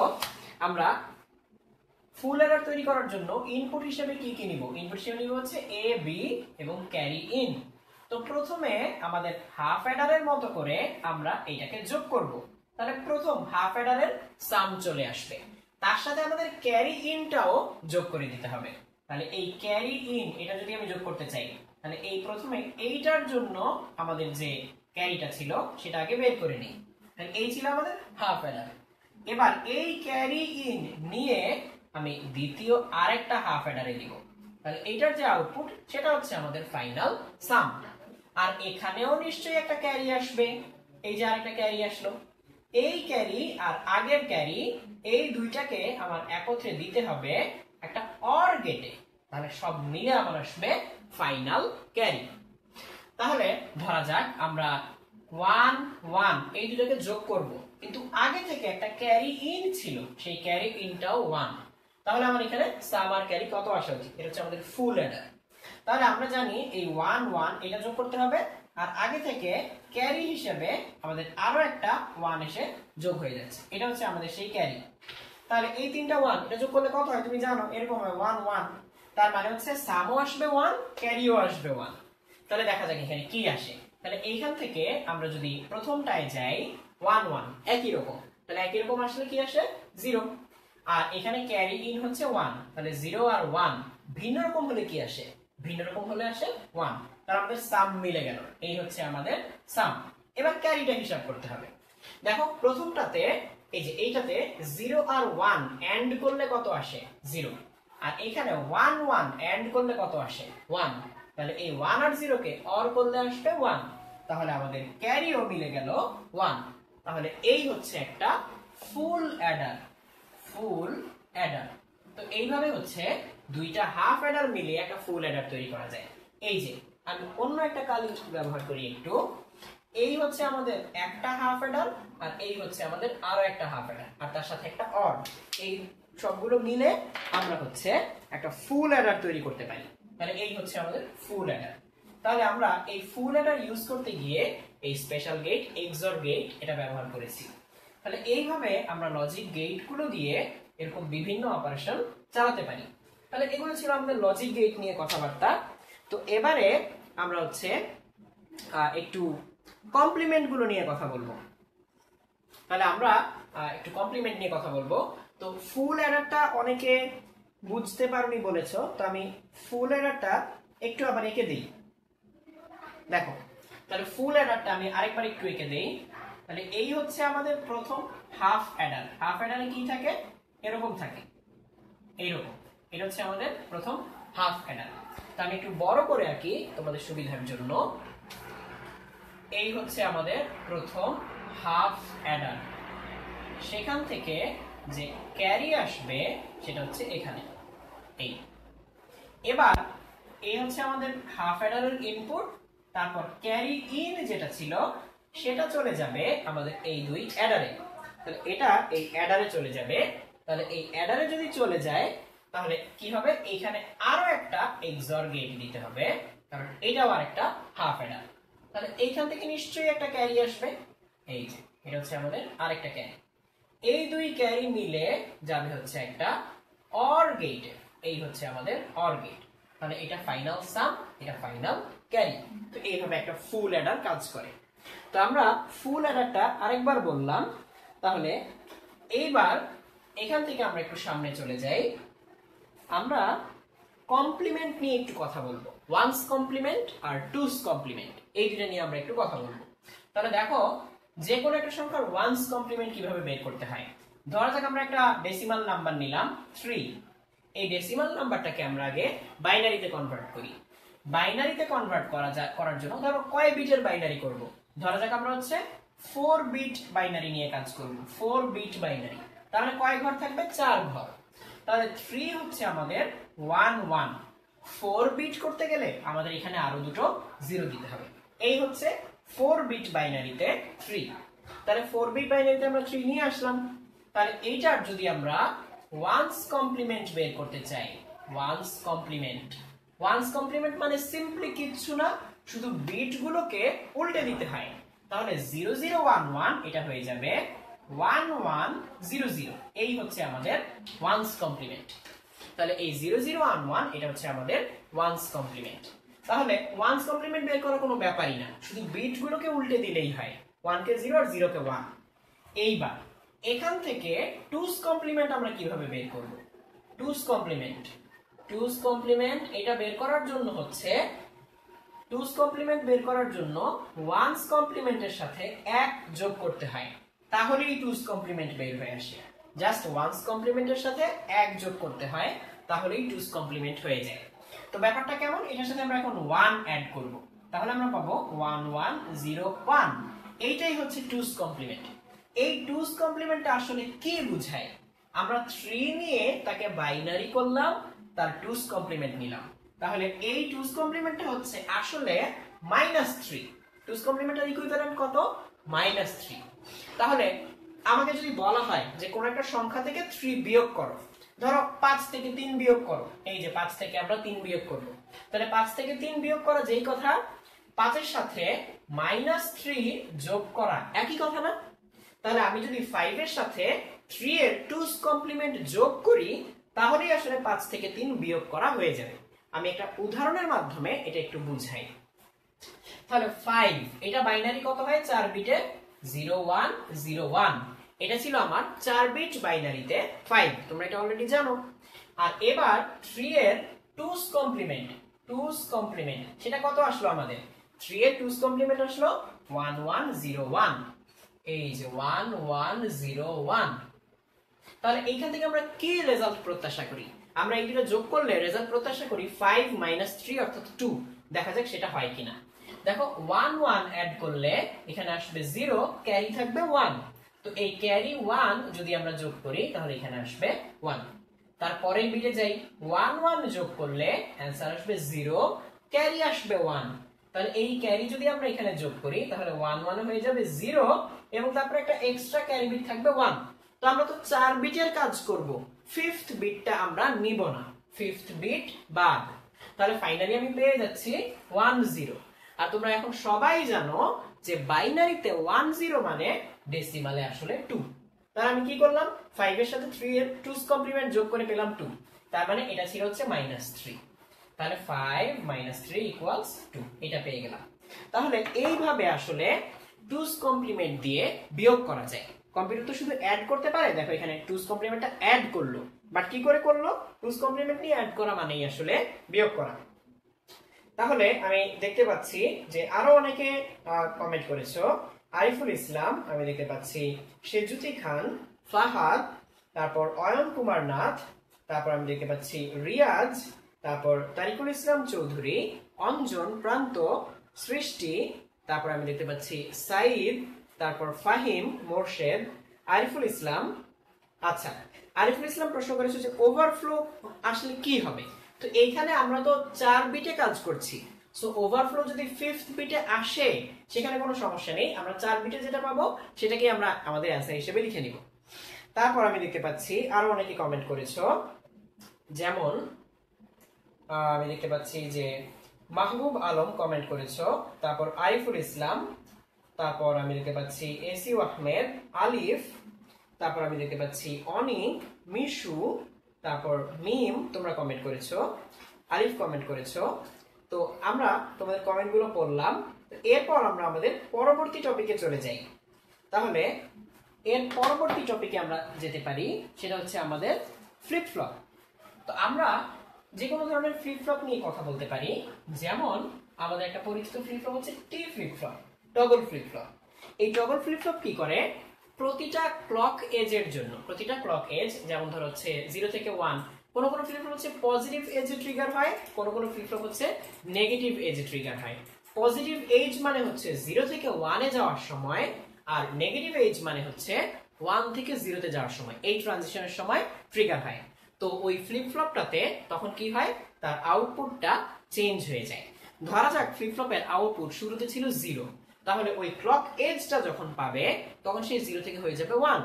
আমরা ফুল অ্যাডার তৈরি করার জন্য ইনপুট হিসেবে কি কি নিব, ইনপুট হিসেবে নিব হচ্ছে এ বি এবং ক্যারি ইন। তো প্রথমে আমাদের হাফ অ্যাডারের মতো করে আমরা এটাকে যোগ করব। তাহলে প্রথম হাফ অ্যাডারের সাম চলে আসবে, তার সাথে আমাদের ক্যারি ইনটাও যোগ করে দিতে হবে। তাহলে এই ক্যারি ইন এটা যদি আমি যোগ করতে চাই, তাহলে এই প্রথমে এইটার জন্য আমাদের যে ক্যারিটা ছিল সেটা আগে বের করে নিই। তাহলে এই ছিল আমাদের হাফ অ্যাডার। এবার এই ক্যারি ইন নিয়ে আমি দ্বিতীয় আরেকটা হাফ অ্যাডারে দিব। তাহলে এইটার যে আউটপুট সেটা হচ্ছে আমাদের ফাইনাল সাম। আর এখানেও নিশ্চয়ই একটা ক্যারি আসবে, এই যে আরেকটা ক্যারি আসলো। এই ক্যারি আর আগের ক্যারি, এই দুইটাকে আমার একত্রে দিতে হবে একটা অর গেটে। তাহলে সব মিলে আমার আসবে ফাইনাল ক্যারি। তাহলে ধরা যাক আমরা 1 1 এই দুটোকে যোগ করব, কিন্তু আগে থেকে একটা ক্যারি ইন ছিল, সেই ক্যারি ইনটাও 1। তাহলে আমার এখানে সাম আর ক্যারি কত আসা উচিত, এটা হচ্ছে আমাদের ফুল অ্যাডার। তাহলে আমরা জানি এই 1 1 এটা যোগ করতে হবে, আর আগে থেকে ক্যারি হিসেবে আমাদের আরো একটা 1 এসে যোগ হয়ে যাচ্ছে, এটা হচ্ছে আমাদের সেই ক্যারি। তাহলে এই তিনটা 1 এটা যোগ করলে কত হয় তুমি জানো, এরকম হয় 1 1। তার মানে হচ্ছে সামও আসবে 1, ক্যারিও আসবে 1। তাহলে দেখা যাক এখানে কি আসে। তাহলে এইখান থেকে আমরা যদি প্রথমটায় যাই 1 1 একই রকম, তাহলে একই রকম আসলে কি আসে 0। আর এখানে ক্যারি ইন হচ্ছে 1, তাহলে 0 আর 1 ভিন্ন রকম হলে কি আসে, ভিন্ন রকম হলে আসে 1। তাহলে আমাদের সাম মিলে গেল, এই হচ্ছে আমাদের সাম। এবার ক্যারিটা হিসাব করতে হবে। দেখো প্রথমটাতে এই যে এইটাতে 0 আর 1 এন্ড করলে কত আসে 0, আর এখানে 1 1 এন্ড করলে কত আসে 1। তাহলে এই 1 আর 0 কে অর করলে আসবে 1। তাহলে আমাদের ক্যারিও মিলে গেল 1। তাহলে এই হচ্ছে একটা ফুল অ্যাডার, ফুল অ্যাডার। তো এইভাবে হচ্ছে দুইটা হাফ অ্যাডার মিলিয়ে একটা ফুল অ্যাডার তৈরি করা যায়। এই যে আমি অন্য একটা কালি ব্যবহার করি একটু, এই হচ্ছে আমাদের একটা হাফ অ্যাডার, আর এই হচ্ছে আমাদের আরো একটা হাফ অ্যাডার, আর তার সাথে একটা অর। এই সবগুলো মিলে আমরা হচ্ছে একটা ফুল অ্যাডার তৈরি করতে পারি। তাহলে এই হচ্ছে আমাদের ফুল অ্যাডার। তাহলে আমরা এই ফুল অ্যাডার ইউজ করতে গিয়ে এই স্পেশাল গেট এক্সঅর গেট এটা ব্যবহার করেছি। তাহলে এইভাবে আমরা লজিক গেট গুলো দিয়ে এরকম বিভিন্ন অপারেশন চালাতে পারি। তাহলে এগুলো ছিল আমাদের লজিক গেট নিয়ে কথাবার্তা। তো এবারে আমরা হচ্ছে একটু কমপ্লিমেন্ট গুলো নিয়ে কথা বলবো। তাহলে আমরা একটু কমপ্লিমেন্ট নিয়ে কথা বলবো। তো ফুল অ্যাডারটা অনেকে বুঝতে পারোনি বলেছো, তো আমি ফুল অ্যাডারটা একটু আবার এঁকে দিই। দেখো তাহলে ফুল অ্যাডারটা আমি আরেকবার একটু এঁকে দেই। তাহলে এই হচ্ছে আমাদের প্রথম হাফ অ্যাডার। হাফ অ্যাডারে কি থাকে, এরকম থাকে, এইরকম। এটা হচ্ছে আমাদের প্রথম হাফ অ্যাডার। তো আমি একটু বড় করে আঁকি তোমাদের সুবিধার জন্য। এই হচ্ছে আমাদের প্রথম হাফ অ্যাডার। সেখান থেকে যে ক্যারি আসবে সেটা হচ্ছে এখানে, এই। এবার এই হচ্ছে আমাদের হাফ অ্যাডারের ইনপুট, তারপর ক্যারি ইন যেটা ছিল সেটা চলে যাবে আমাদের এই দুই অ্যাডারে। তাহলে এটা এই অ্যাডারে চলে যাবে। তাহলে এই অ্যাডারে যদি চলে যায় তাহলে কি হবে, এইখানে আরো একটা এক্সঅর গেট দিতে হবে, কারণ এটাও আরেকটা হাফ অ্যাডার। তাহলে এইখান থেকে নিশ্চয়ই একটা ক্যারি আসবে, এই যে এটা হচ্ছে আমাদের আরেকটা ক্যারি। এই দুই ক্যারি মিলে যাবে হচ্ছে একটা অর গেটে, এই হচ্ছে আমাদের অর গেট। তাহলে এটা ফাইনাল সাম, এটা ফাইনাল ক্যারি। তো এইভাবে একটা ফুল অ্যাডার কাজ করে। তো আমরা ফুল অ্যাডারটা আরেকবার বললাম। তাহলে এইবার এখান থেকে আমরা একটু সামনে চলে যাই, আমরা কমপ্লিমেন্ট নিয়ে একটু কথা বলবো। ওয়ান্স কমপ্লিমেন্ট আর টুস কমপ্লিমেন্ট, এই দুটো নিয়ে আমরা একটু কথা বলবো। তাহলে দেখো, যে কোনো একটা সংখ্যার ওয়ান্স কমপ্লিমেন্ট কিভাবে বের করতে হয়। ধরা যাক আমরা একটা ডেসিমাল নাম্বার নিলাম 3। এই ডেসিমাল নাম্বারটাকে আমরা আগে বাইনারিতে কনভার্ট করি। বাইনারিতে কনভার্ট করার জন্য ধরো কয় বিটের বাইনারি করব। ধরা যাক আমরা হচ্ছে 4 বিট বাইনারি নিয়ে কাজ করব। 4 বিট বাইনারি, তাহলে কয় ঘর থাকবে, 4 ঘর। তাহলে 3 হচ্ছে আমাদের 1 1। 4 বিট করতে গেলে আমাদের এখানে আরো দুটো 0 দিতে হবে। এই হচ্ছে 4 বিট বাইনারিতে 3। তাহলে 4 বিট বাইনারিতে আমরা 3 নিয়ে আসলাম। তাহলে এইটার যদি আমরা ওয়ান্স কমপ্লিমেন্ট বের করতে চাই, ওয়ান্স কমপ্লিমেন্ট। ওয়ান্স কমপ্লিমেন্ট মানে সিম্পলি কিচ্ছু না, শুধু বিট গুলোকে উল্টে দিতে হয়। তাহলে 0 0 1 1 এটা হয়ে যাবে 1 1 0 0। এই হচ্ছে আমাদের ওয়ান্স কমপ্লিমেন্ট। তাহলে এই 0 0 1 1 এটা হচ্ছে আমাদের ওয়ান্স কমপ্লিমেন্ট। তাহলে ওয়ান্স কমপ্লিমেন্ট বের করার কোনো ব্যাপারই না, শুধু বিট গুলোকে উল্টে দিলেই হয়। 1 কে 0 আর 0 কে 1। এইবার এখান থেকে টুস কমপ্লিমেন্ট আমরা কিভাবে বের করব। টুস কমপ্লিমেন্ট, টুস কমপ্লিমেন্ট এটা বের করার জন্য হচ্ছে, টুস কমপ্লিমেন্ট বের করার জন্য ওয়ান্স কমপ্লিমেন্টের সাথে 1 যোগ করতে হয়, তাহলেই টুস কমপ্লিমেন্ট বের হয়ে আসে। জাস্ট ওয়ান্স কমপ্লিমেন্টের সাথে 1 যোগ করতে হয়, তাহলেই টুস কমপ্লিমেন্ট হয়ে যায়। তো ব্যাপারটা কেমন, এটার সাথে আমরা এখন 1 অ্যাড করব। তাহলে আমরা পাবো 1 1 0 1। এইটাই হচ্ছে টুস কমপ্লিমেন্ট। এই টুস কমপ্লিমেন্টটা আসলে কি বোঝায়, আমরা 3 নিয়ে তাকে বাইনারি করলাম, তার টুস কমপ্লিমেন্ট নিলাম। তাহলে এই টুস কমপ্লিমেন্টটা হচ্ছে আসলে -3। টুস কমপ্লিমেন্টের ইকুইভ্যালেন্ট কত, -3। তাহলে আমাকে যদি বলা হয় যে কোন একটা সংখ্যা থেকে 3 বিয়োগ করো, ধরো 5 থেকে 3 বিয়োগ করো, এই যে 5 থেকে আমরা 3 বিয়োগ করব। তাহলে 5 থেকে 3 বিয়োগ করা যেই কথা, 5 এর সাথে -3 যোগ করা একই কথা না। তাহলে আমি যদি 5 এর সাথে 3 এর টুস কমপ্লিমেন্ট যোগ করি, তাহলেই আসলে 5 থেকে 3 বিয়োগ করা হয়ে যাবে। আমি একটা উদাহরণের মাধ্যমে এটা একটু বুঝাই। তাহলে 5 এটা বাইনারি কত হয়, 4 বিটে 0 1 0 1। এটা ছিল আমার 4 বিট বাইনারিতে 5, তোমরা এটা অলরেডি জানো। আর এবার 3 এর টুস কমপ্লিমেন্ট, টুস কমপ্লিমেন্ট সেটা কত আসলো আমাদের, 3 এর টুস কমপ্লিমেন্ট আসলো 1 1 0 1। এই যে 1 1 0 1। তাহলে এইখান থেকে আমরা কি রেজাল্ট প্রত্যাশা করি, আমরা এই দুটো যোগ করলে রেজাল্ট প্রত্যাশা করি 5 3 অর্থাৎ 2। দেখা যাক সেটা হয় কিনা। দেখো 1 1 অ্যাড করলে এখানে আসবে 0, ক্যারি থাকবে 1। তো এই ক্যারি 1 যদি আমরা যোগ করি তাহলে এখানে আসবে 1। তারপরের বিটে যাই, 1 1 যোগ করলে অ্যানসার আসবে 0, ক্যারি আসবে 1। তাহলে এই ক্যারি যদি আমরা এখানে যোগ করি তাহলে 1 1 হয়ে যাবে 0, এবং তারপরে একটা এক্সট্রা ক্যারি বিট থাকবে 1। তো আমরা তো 4 বিটের কাজ করব, 5th বিটটা আমরা নিব না, 5th বিট বাদ। তাহলে ফাইনালি আমি পেয়ে যাচ্ছি 1 0। আর তোমরা এখন সবাই জানো যে বাইনারিতে 1 0 মানে ডেসিমালে আসলে 2। তাহলে আমি কি করলাম, 5 এর সাথে 3 এর টুস কমপ্লিমেন্ট যোগ করে পেলাম 2, তার মানে এটা ছিল হচ্ছে -3। তাহলে 5 3 = 2, এটা পেয়ে গেলাম। তাহলে এইভাবে আসলে টুস কমপ্লিমেন্ট দিয়ে বিয়োগ করা যায়। কম্পিউটার তো শুধু অ্যাড করতে পারে, দেখো এখানে টুস কমপ্লিমেন্টটা অ্যাড করলো, বাট কি করে করলো, টুস কমপ্লিমেন্ট নিয়ে অ্যাড করা মানেই আসলে বিয়োগ করা। তাহলে আমি দেখতে পাচ্ছি যে আরো অনেকে কমেন্ট করেছো। আরিফুল ইসলাম, আমি দেখতে পাচ্ছি সেজুতি খান, ফাহাদ, তারপর অয়ন কুমার নাথ, তারপর আমি দেখতে পাচ্ছি রিয়াজ, তারপর তারিকুল ইসলাম চৌধুরী, অঞ্জন, প্রান্ত, সৃষ্টি, তারপর আমি দেখতে পাচ্ছি সাইদ, তারপর ফাহিম, মোরশেদ, আরিফুল ইসলাম। আচ্ছা, আরিফুল ইসলাম প্রশ্ন করেছে যে ওভারফ্লো আসলে কি হবে। তো এইখানে আমরা তো 4 বিটে কাজ করছি, সো ওভারফ্লো যদি 5th বিটে আসে সেখানে কোনো সমস্যা নেই, আমরা 4 বিটে যেটা পাবো সেটাকে আমরা আমাদের অ্যান্সার হিসেবে লিখে নিব। তারপর আমি দেখতে পাচ্ছি আরো অনেকে কমেন্ট করেছো, যেমন আমি দেখতে পাচ্ছি যে মাহবুব আলম কমেন্ট করেছো, তারপর আরিফুল ইসলাম, তারপর আমি দেখতে পাচ্ছি এসিউ আহমেদ, আলিফ, তারপর আমি দেখতে পাচ্ছি অনি, মিশু, তারপর মিম তোমরা কমেন্ট করেছো, আলিফ কমেন্ট করেছো। তো আমরা তোমাদের কমেন্টগুলো পড়লাম। এরপর আমরা আমাদের পরবর্তী টপিকে চলে যাই। তাহলে এর পরবর্তী টপিকে আমরা যেতে পারি, সেটা হচ্ছে আমাদের ফ্লিপ ফ্লপ। তো আমরা যে কোনো ধরনের ফ্লিপ ফ্লপ নিয়ে কথা বলতে পারি, যেমন আমাদের একটা পরিচিত ফ্লিপ ফ্লপ হচ্ছে T flip flop, toggle flip flop. এই টগল ফ্লিপ ফ্লপ কি করে, প্রতিটা ক্লক এজের জন্য, প্রতিটা ক্লক এজ, যেমন ধর হচ্ছে 0 থেকে 1, কোন কোন ফ্লিপ ফ্লপ হচ্ছে পজিটিভ এজে ট্রিগার হয়, কোন কোন ফ্লিপ ফ্লপ হচ্ছে নেগেটিভ এজে ট্রিগার হয়। পজিটিভ এজ মানে হচ্ছে 0 থেকে 1 এ যাওয়ার সময়, আর নেগেটিভ এজ মানে হচ্ছে 1 থেকে 0 তে যাওয়ার সময়, এই ট্রানজিশনের সময় ট্রিগার হয়। তো ওই ফ্লিপ ফ্লপটাতে তখন কি হয়, তার আউটপুটটা চেঞ্জ হয়ে যায়। ধরা যাক ফ্লিপ ফ্লপের আউটপুট শুরুতে ছিল 0, তাহলে ওই ক্লক এজটা যখন পাবে তখন সেই 0 থেকে হয়ে যাবে 1।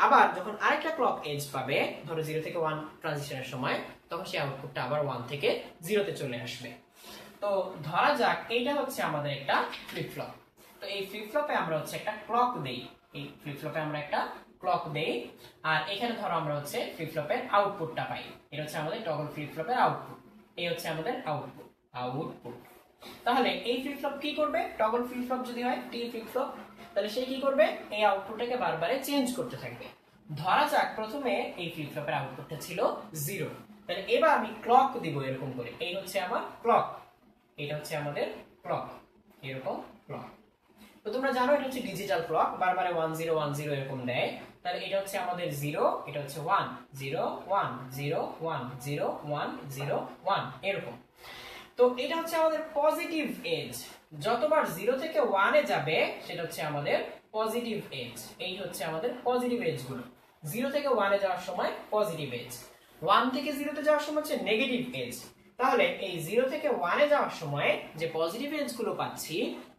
আবার যখন আরেকটা ক্লক এজ পাবে, ধরো 0 থেকে 1 ট্রানজিশনের সময়, তখন সেই আউটপুটটা আবার 1 থেকে 0 তে চলে আসবে। তো ধরা যাক এইটা হচ্ছে আমাদের একটা ফ্লিপ ফ্লপ। তো এই ফ্লিপ ফ্লপে আমরা হচ্ছে একটা ক্লক দেই, এই ফ্লিপ ফ্লপে আমরা একটা ক্লক দেই, আর এখানে ধরো আমরা হচ্ছে ফ্লিপ ফ্লপের আউটপুটটা পাই। এটা হচ্ছে আমাদের টগল ফ্লিপ ফ্লপের আউটপুট, এই হচ্ছে আমাদের আউটপুট। তাহলে এই ফ্লিপ ফ্লপ কি করবে, টগল ফ্লিপ ফ্লপ যদি হয় টি ফ্লিপ ফ্লপ, তাহলে সে কি করবে, এই আউটপুটটাকে বারবারে চেঞ্জ করতে থাকবে। ধরা যাক প্রথমে এই ফ্লিপ ফ্লপের আউটপুটটা ছিল 0, তাহলে এবার আমি ক্লক দিব এরকম করে, এই হচ্ছে আমার ক্লক, এটা হচ্ছে আমাদের ক্লক, এরকম ক্লক। তো তোমরা জানো এটা হচ্ছে ডিজিটাল ক্লক, বারবারে 1010 এরকম দেয়। তাহলে এটা হচ্ছে আমাদের 0, এটা হচ্ছে 1 0 1 0 1 0 1 0 1 এরকম। তো এটা হচ্ছে আমাদের পজিটিভ এজ, যতবার 0 থেকে 1 এ যাবে সেটা হচ্ছে আমাদের পজিটিভ এজ। এই হচ্ছে আমাদের পজিটিভ এজ গুলো, 0 থেকে 1 এ যাওয়ার সময় পজিটিভ এজ, 1 থেকে 0 তে যাওয়ার সময় হচ্ছে নেগেটিভ এজ। তাহলে এই 0 থেকে 1 এ যাওয়ার সময় যে পজিটিভ এজ গুলো পাচ্ছি,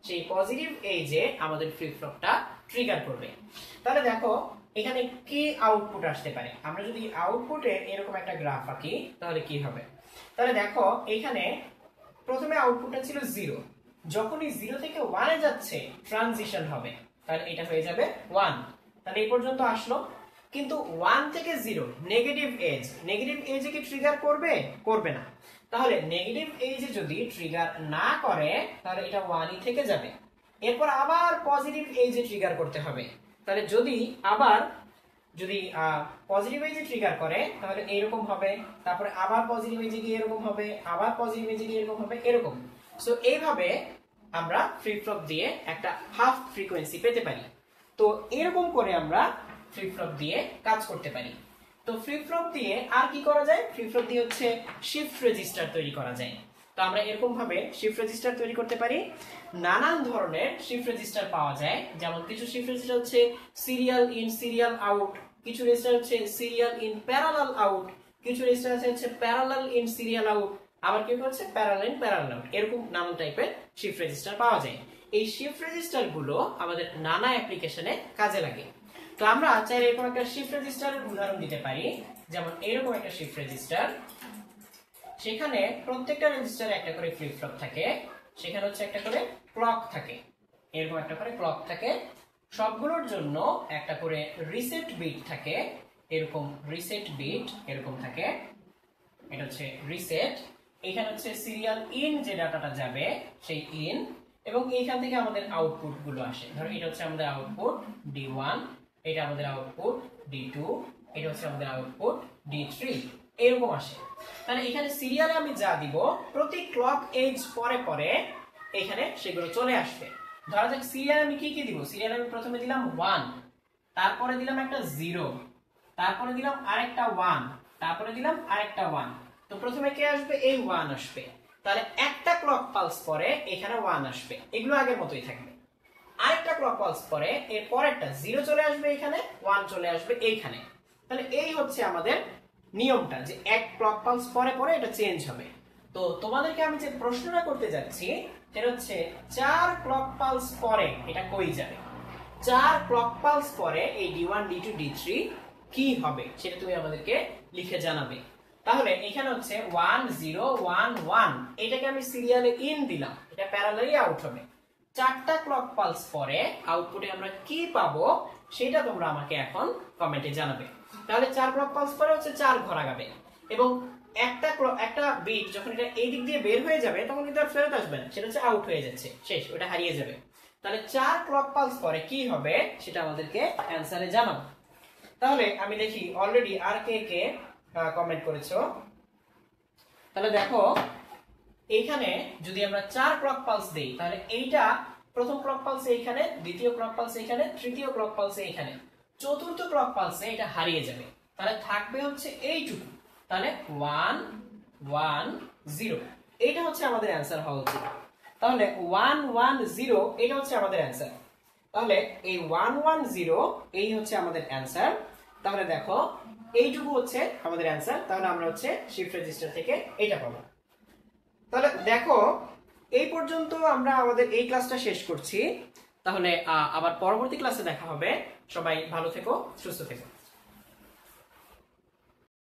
সেই পজিটিভ এজে আমাদের ফ্লিপ ফ্লপটা ট্রিগার করবে। তাহলে দেখো এখানে কি আউটপুট আসতে পারে, আমরা যদি আউটপুটে এরকম একটা গ্রাফ আঁকি তাহলে কি হবে। তাহলে দেখো এখানে প্রথমে আউটপুটটা ছিল 0, যখনই 0 থেকে 1 এ যাচ্ছে ট্রানজিশন হবে, তাহলে এটা হয়ে যাবে 1। তাহলে এই পর্যন্ত আসলো, কিন্তু 1 থেকে 0 নেগেটিভ এজ, নেগেটিভ এজে কি ট্রিগার করবে, করবে না। তাহলে নেগেটিভ এজে যদি ট্রিগার না করে তাহলে এটা 1ই থেকে যাবে, এরপর আবার পজিটিভ এজে ট্রিগার করতে হবে। তাহলে যদি পজিটিভ এজে ট্রিগার করে তাহলে এইরকম হবে, তারপরে আবার পজিটিভ এজে গিয়ে এরকম হবে, আবার পজিটিভ এজে গিয়ে এরকম হবে, এরকম। সো এইভাবে আমরা ফ্লিপ ফ্লপ দিয়ে একটা হাফ ফ্রিকোয়েন্সি পেতে পারি। তো এরকম করে আমরা ফ্লিপ ফ্লপ দিয়ে কাজ করতে পারি। তো ফ্লিপ ফ্লপ দিয়ে আর কি করা যায়, ফ্লিপ ফ্লপ দিয়ে হচ্ছে শিফট রেজিস্টার তৈরি করা যায়। তো আমরা এরকম ভাবে শিফট রেজিস্টার তৈরি করতে পারি। নানান ধরনের শিফট রেজিস্টার পাওয়া যায়, যেমন কিছু শিফট রেজিস্টার হচ্ছে সিরিয়াল ইন সিরিয়াল আউট, কিছু রেজিস্টার হচ্ছে সিরিয়াল ইন প্যারালাল আউট, কিছু রেজিস্টার হচ্ছে প্যারালাল ইন সিরিয়াল আউট, আবার কেউ হচ্ছে প্যারালাল ইন প্যারালাল আউট, এরকম নানান টাইপের শিফট রেজিস্টার পাওয়া যায়। এই শিফট রেজিস্টার গুলো আমাদের নানা অ্যাপ্লিকেশনে কাজে লাগে। তো আমরা চাইলে এরকম একটা শিফট রেজিস্টারের উদাহরণ দিতে পারি, যেমন এরকম একটা শিফট রেজিস্টার, সেখানে প্রত্যেকটা রেজিস্টারে একটা করে ফ্লিপ ফ্লপ থাকে, সেখানে হচ্ছে একটা করে ক্লক থাকে, এরকম একটা করে ক্লক থাকে, সবগুলোর জন্য একটা করে রিসেট বিট থাকে, এরকম রিসেট বিট এরকম থাকে, এটা হচ্ছে রিসেট। এখানে হচ্ছে সিরিয়াল ইন যে ডাটাটা যাবে সেই ইন, এবং এইখান থেকে আমাদের আউটপুট গুলো আসে। ধরো এটা হচ্ছে আমাদের আউটপুট D1, এটা আমাদের আউটপুট D2, এটা হচ্ছে আমাদের আউটপুট D3, এরকম আসে। তাহলে এখানে সিরিয়ালে আমি যা দিব প্রতি ক্লক এজ পরে পরে এখানে সেগুলো চলে আসবে। ধরা যাক সিরিয়ালে আমি কি কি দিব, সিরিয়ালে আমি প্রথমে দিলাম 1, তারপরে দিলাম একটা 0, তারপরে দিলাম আরেকটা 1, তারপরে দিলাম আরেকটা 1। তো প্রথমে কে আসবে? এই 1 আসবে। তাহলে একটা ক্লক পালস পরে এখানে 1 আসবে, এগুলো আগের মতোই থাকবে। আরেকটা ক্লক পালস পরে এর পরেরটা 0 চলে আসবে এখানে, 1 চলে আসবে এইখানে। তাহলে এই হচ্ছে আমাদের নিয়মটা, যে এক ক্লক পালস পরে পরে এটা চেঞ্জ হবে। তো তোমাদেরকে আমি যে প্রশ্নটা করতে যাচ্ছি সেটা হচ্ছে 4 ক্লক পালস পরে এটা কই যাবে? 4 ক্লক পালস পরে এই D1 D2 D3 কি হবে সেটা তুমি আমাদেরকে লিখে জানাবে। তাহলে এখানে হচ্ছে 1 0 1 1, এটাকে আমি সিরিয়ালে ইন দিলাম, এটা প্যারালালি আউট হবে। 4টা ক্লক পালস পরে আউটপুটে আমরা কি পাবো সেটা তোমরা আমাকে এখন কমেন্টে জানাবে। তাহলে 4 ক্লক পালস পরে হচ্ছে 4 ঘর আগাবে, এবং একটা বিট যখন এটা এই দিক দিয়ে বের হয়ে যাবে তখন কিন্তু আর ফেরত আসবে না, সেটা হচ্ছে আউট হয়ে যাচ্ছে, শেষ, ওটা হারিয়ে যাবে। তাহলে 4 ক্লক পালস পরে কি হবে সেটা আমাদেরকে অ্যানসারে জানাও। তাহলে আমি দেখি অলরেডি আর কে কে কমেন্ট করেছো। তাহলে দেখো এইখানে যদি আমরা 4 ক্লক পালস দেই তাহলে এইটা প্রথম ক্লক পালসে এইখানে, দ্বিতীয় ক্লক পালসে এইখানে, তৃতীয় ক্লক পালসে এইখানে, চতুর্থ ক্লক পালসে এটা হারিয়ে যাবে। তাহলে থাকবে হচ্ছে এইটুকু। তাহলে 1 1 0, এইটা হচ্ছে আমাদের অ্যানসার হওয়া উচিত। তাহলে 1 1 0 এটা হচ্ছে আমাদের অ্যানসার। তাহলে এই 1 1 0 এই হচ্ছে আমাদের অ্যানসার। তাহলে দেখো এইটুকু হচ্ছে আমাদের অ্যানসার। তাহলে আমরা হচ্ছে শিফট রেজিস্টার থেকে এটা পাবো। তাহলে দেখো এই পর্যন্ত আমরা আমাদের এই ক্লাসটা শেষ করছি। তাহলে আবার পরবর্তী ক্লাসে দেখা হবে। সবাই ভালো থেকো, সুস্থ থেকো।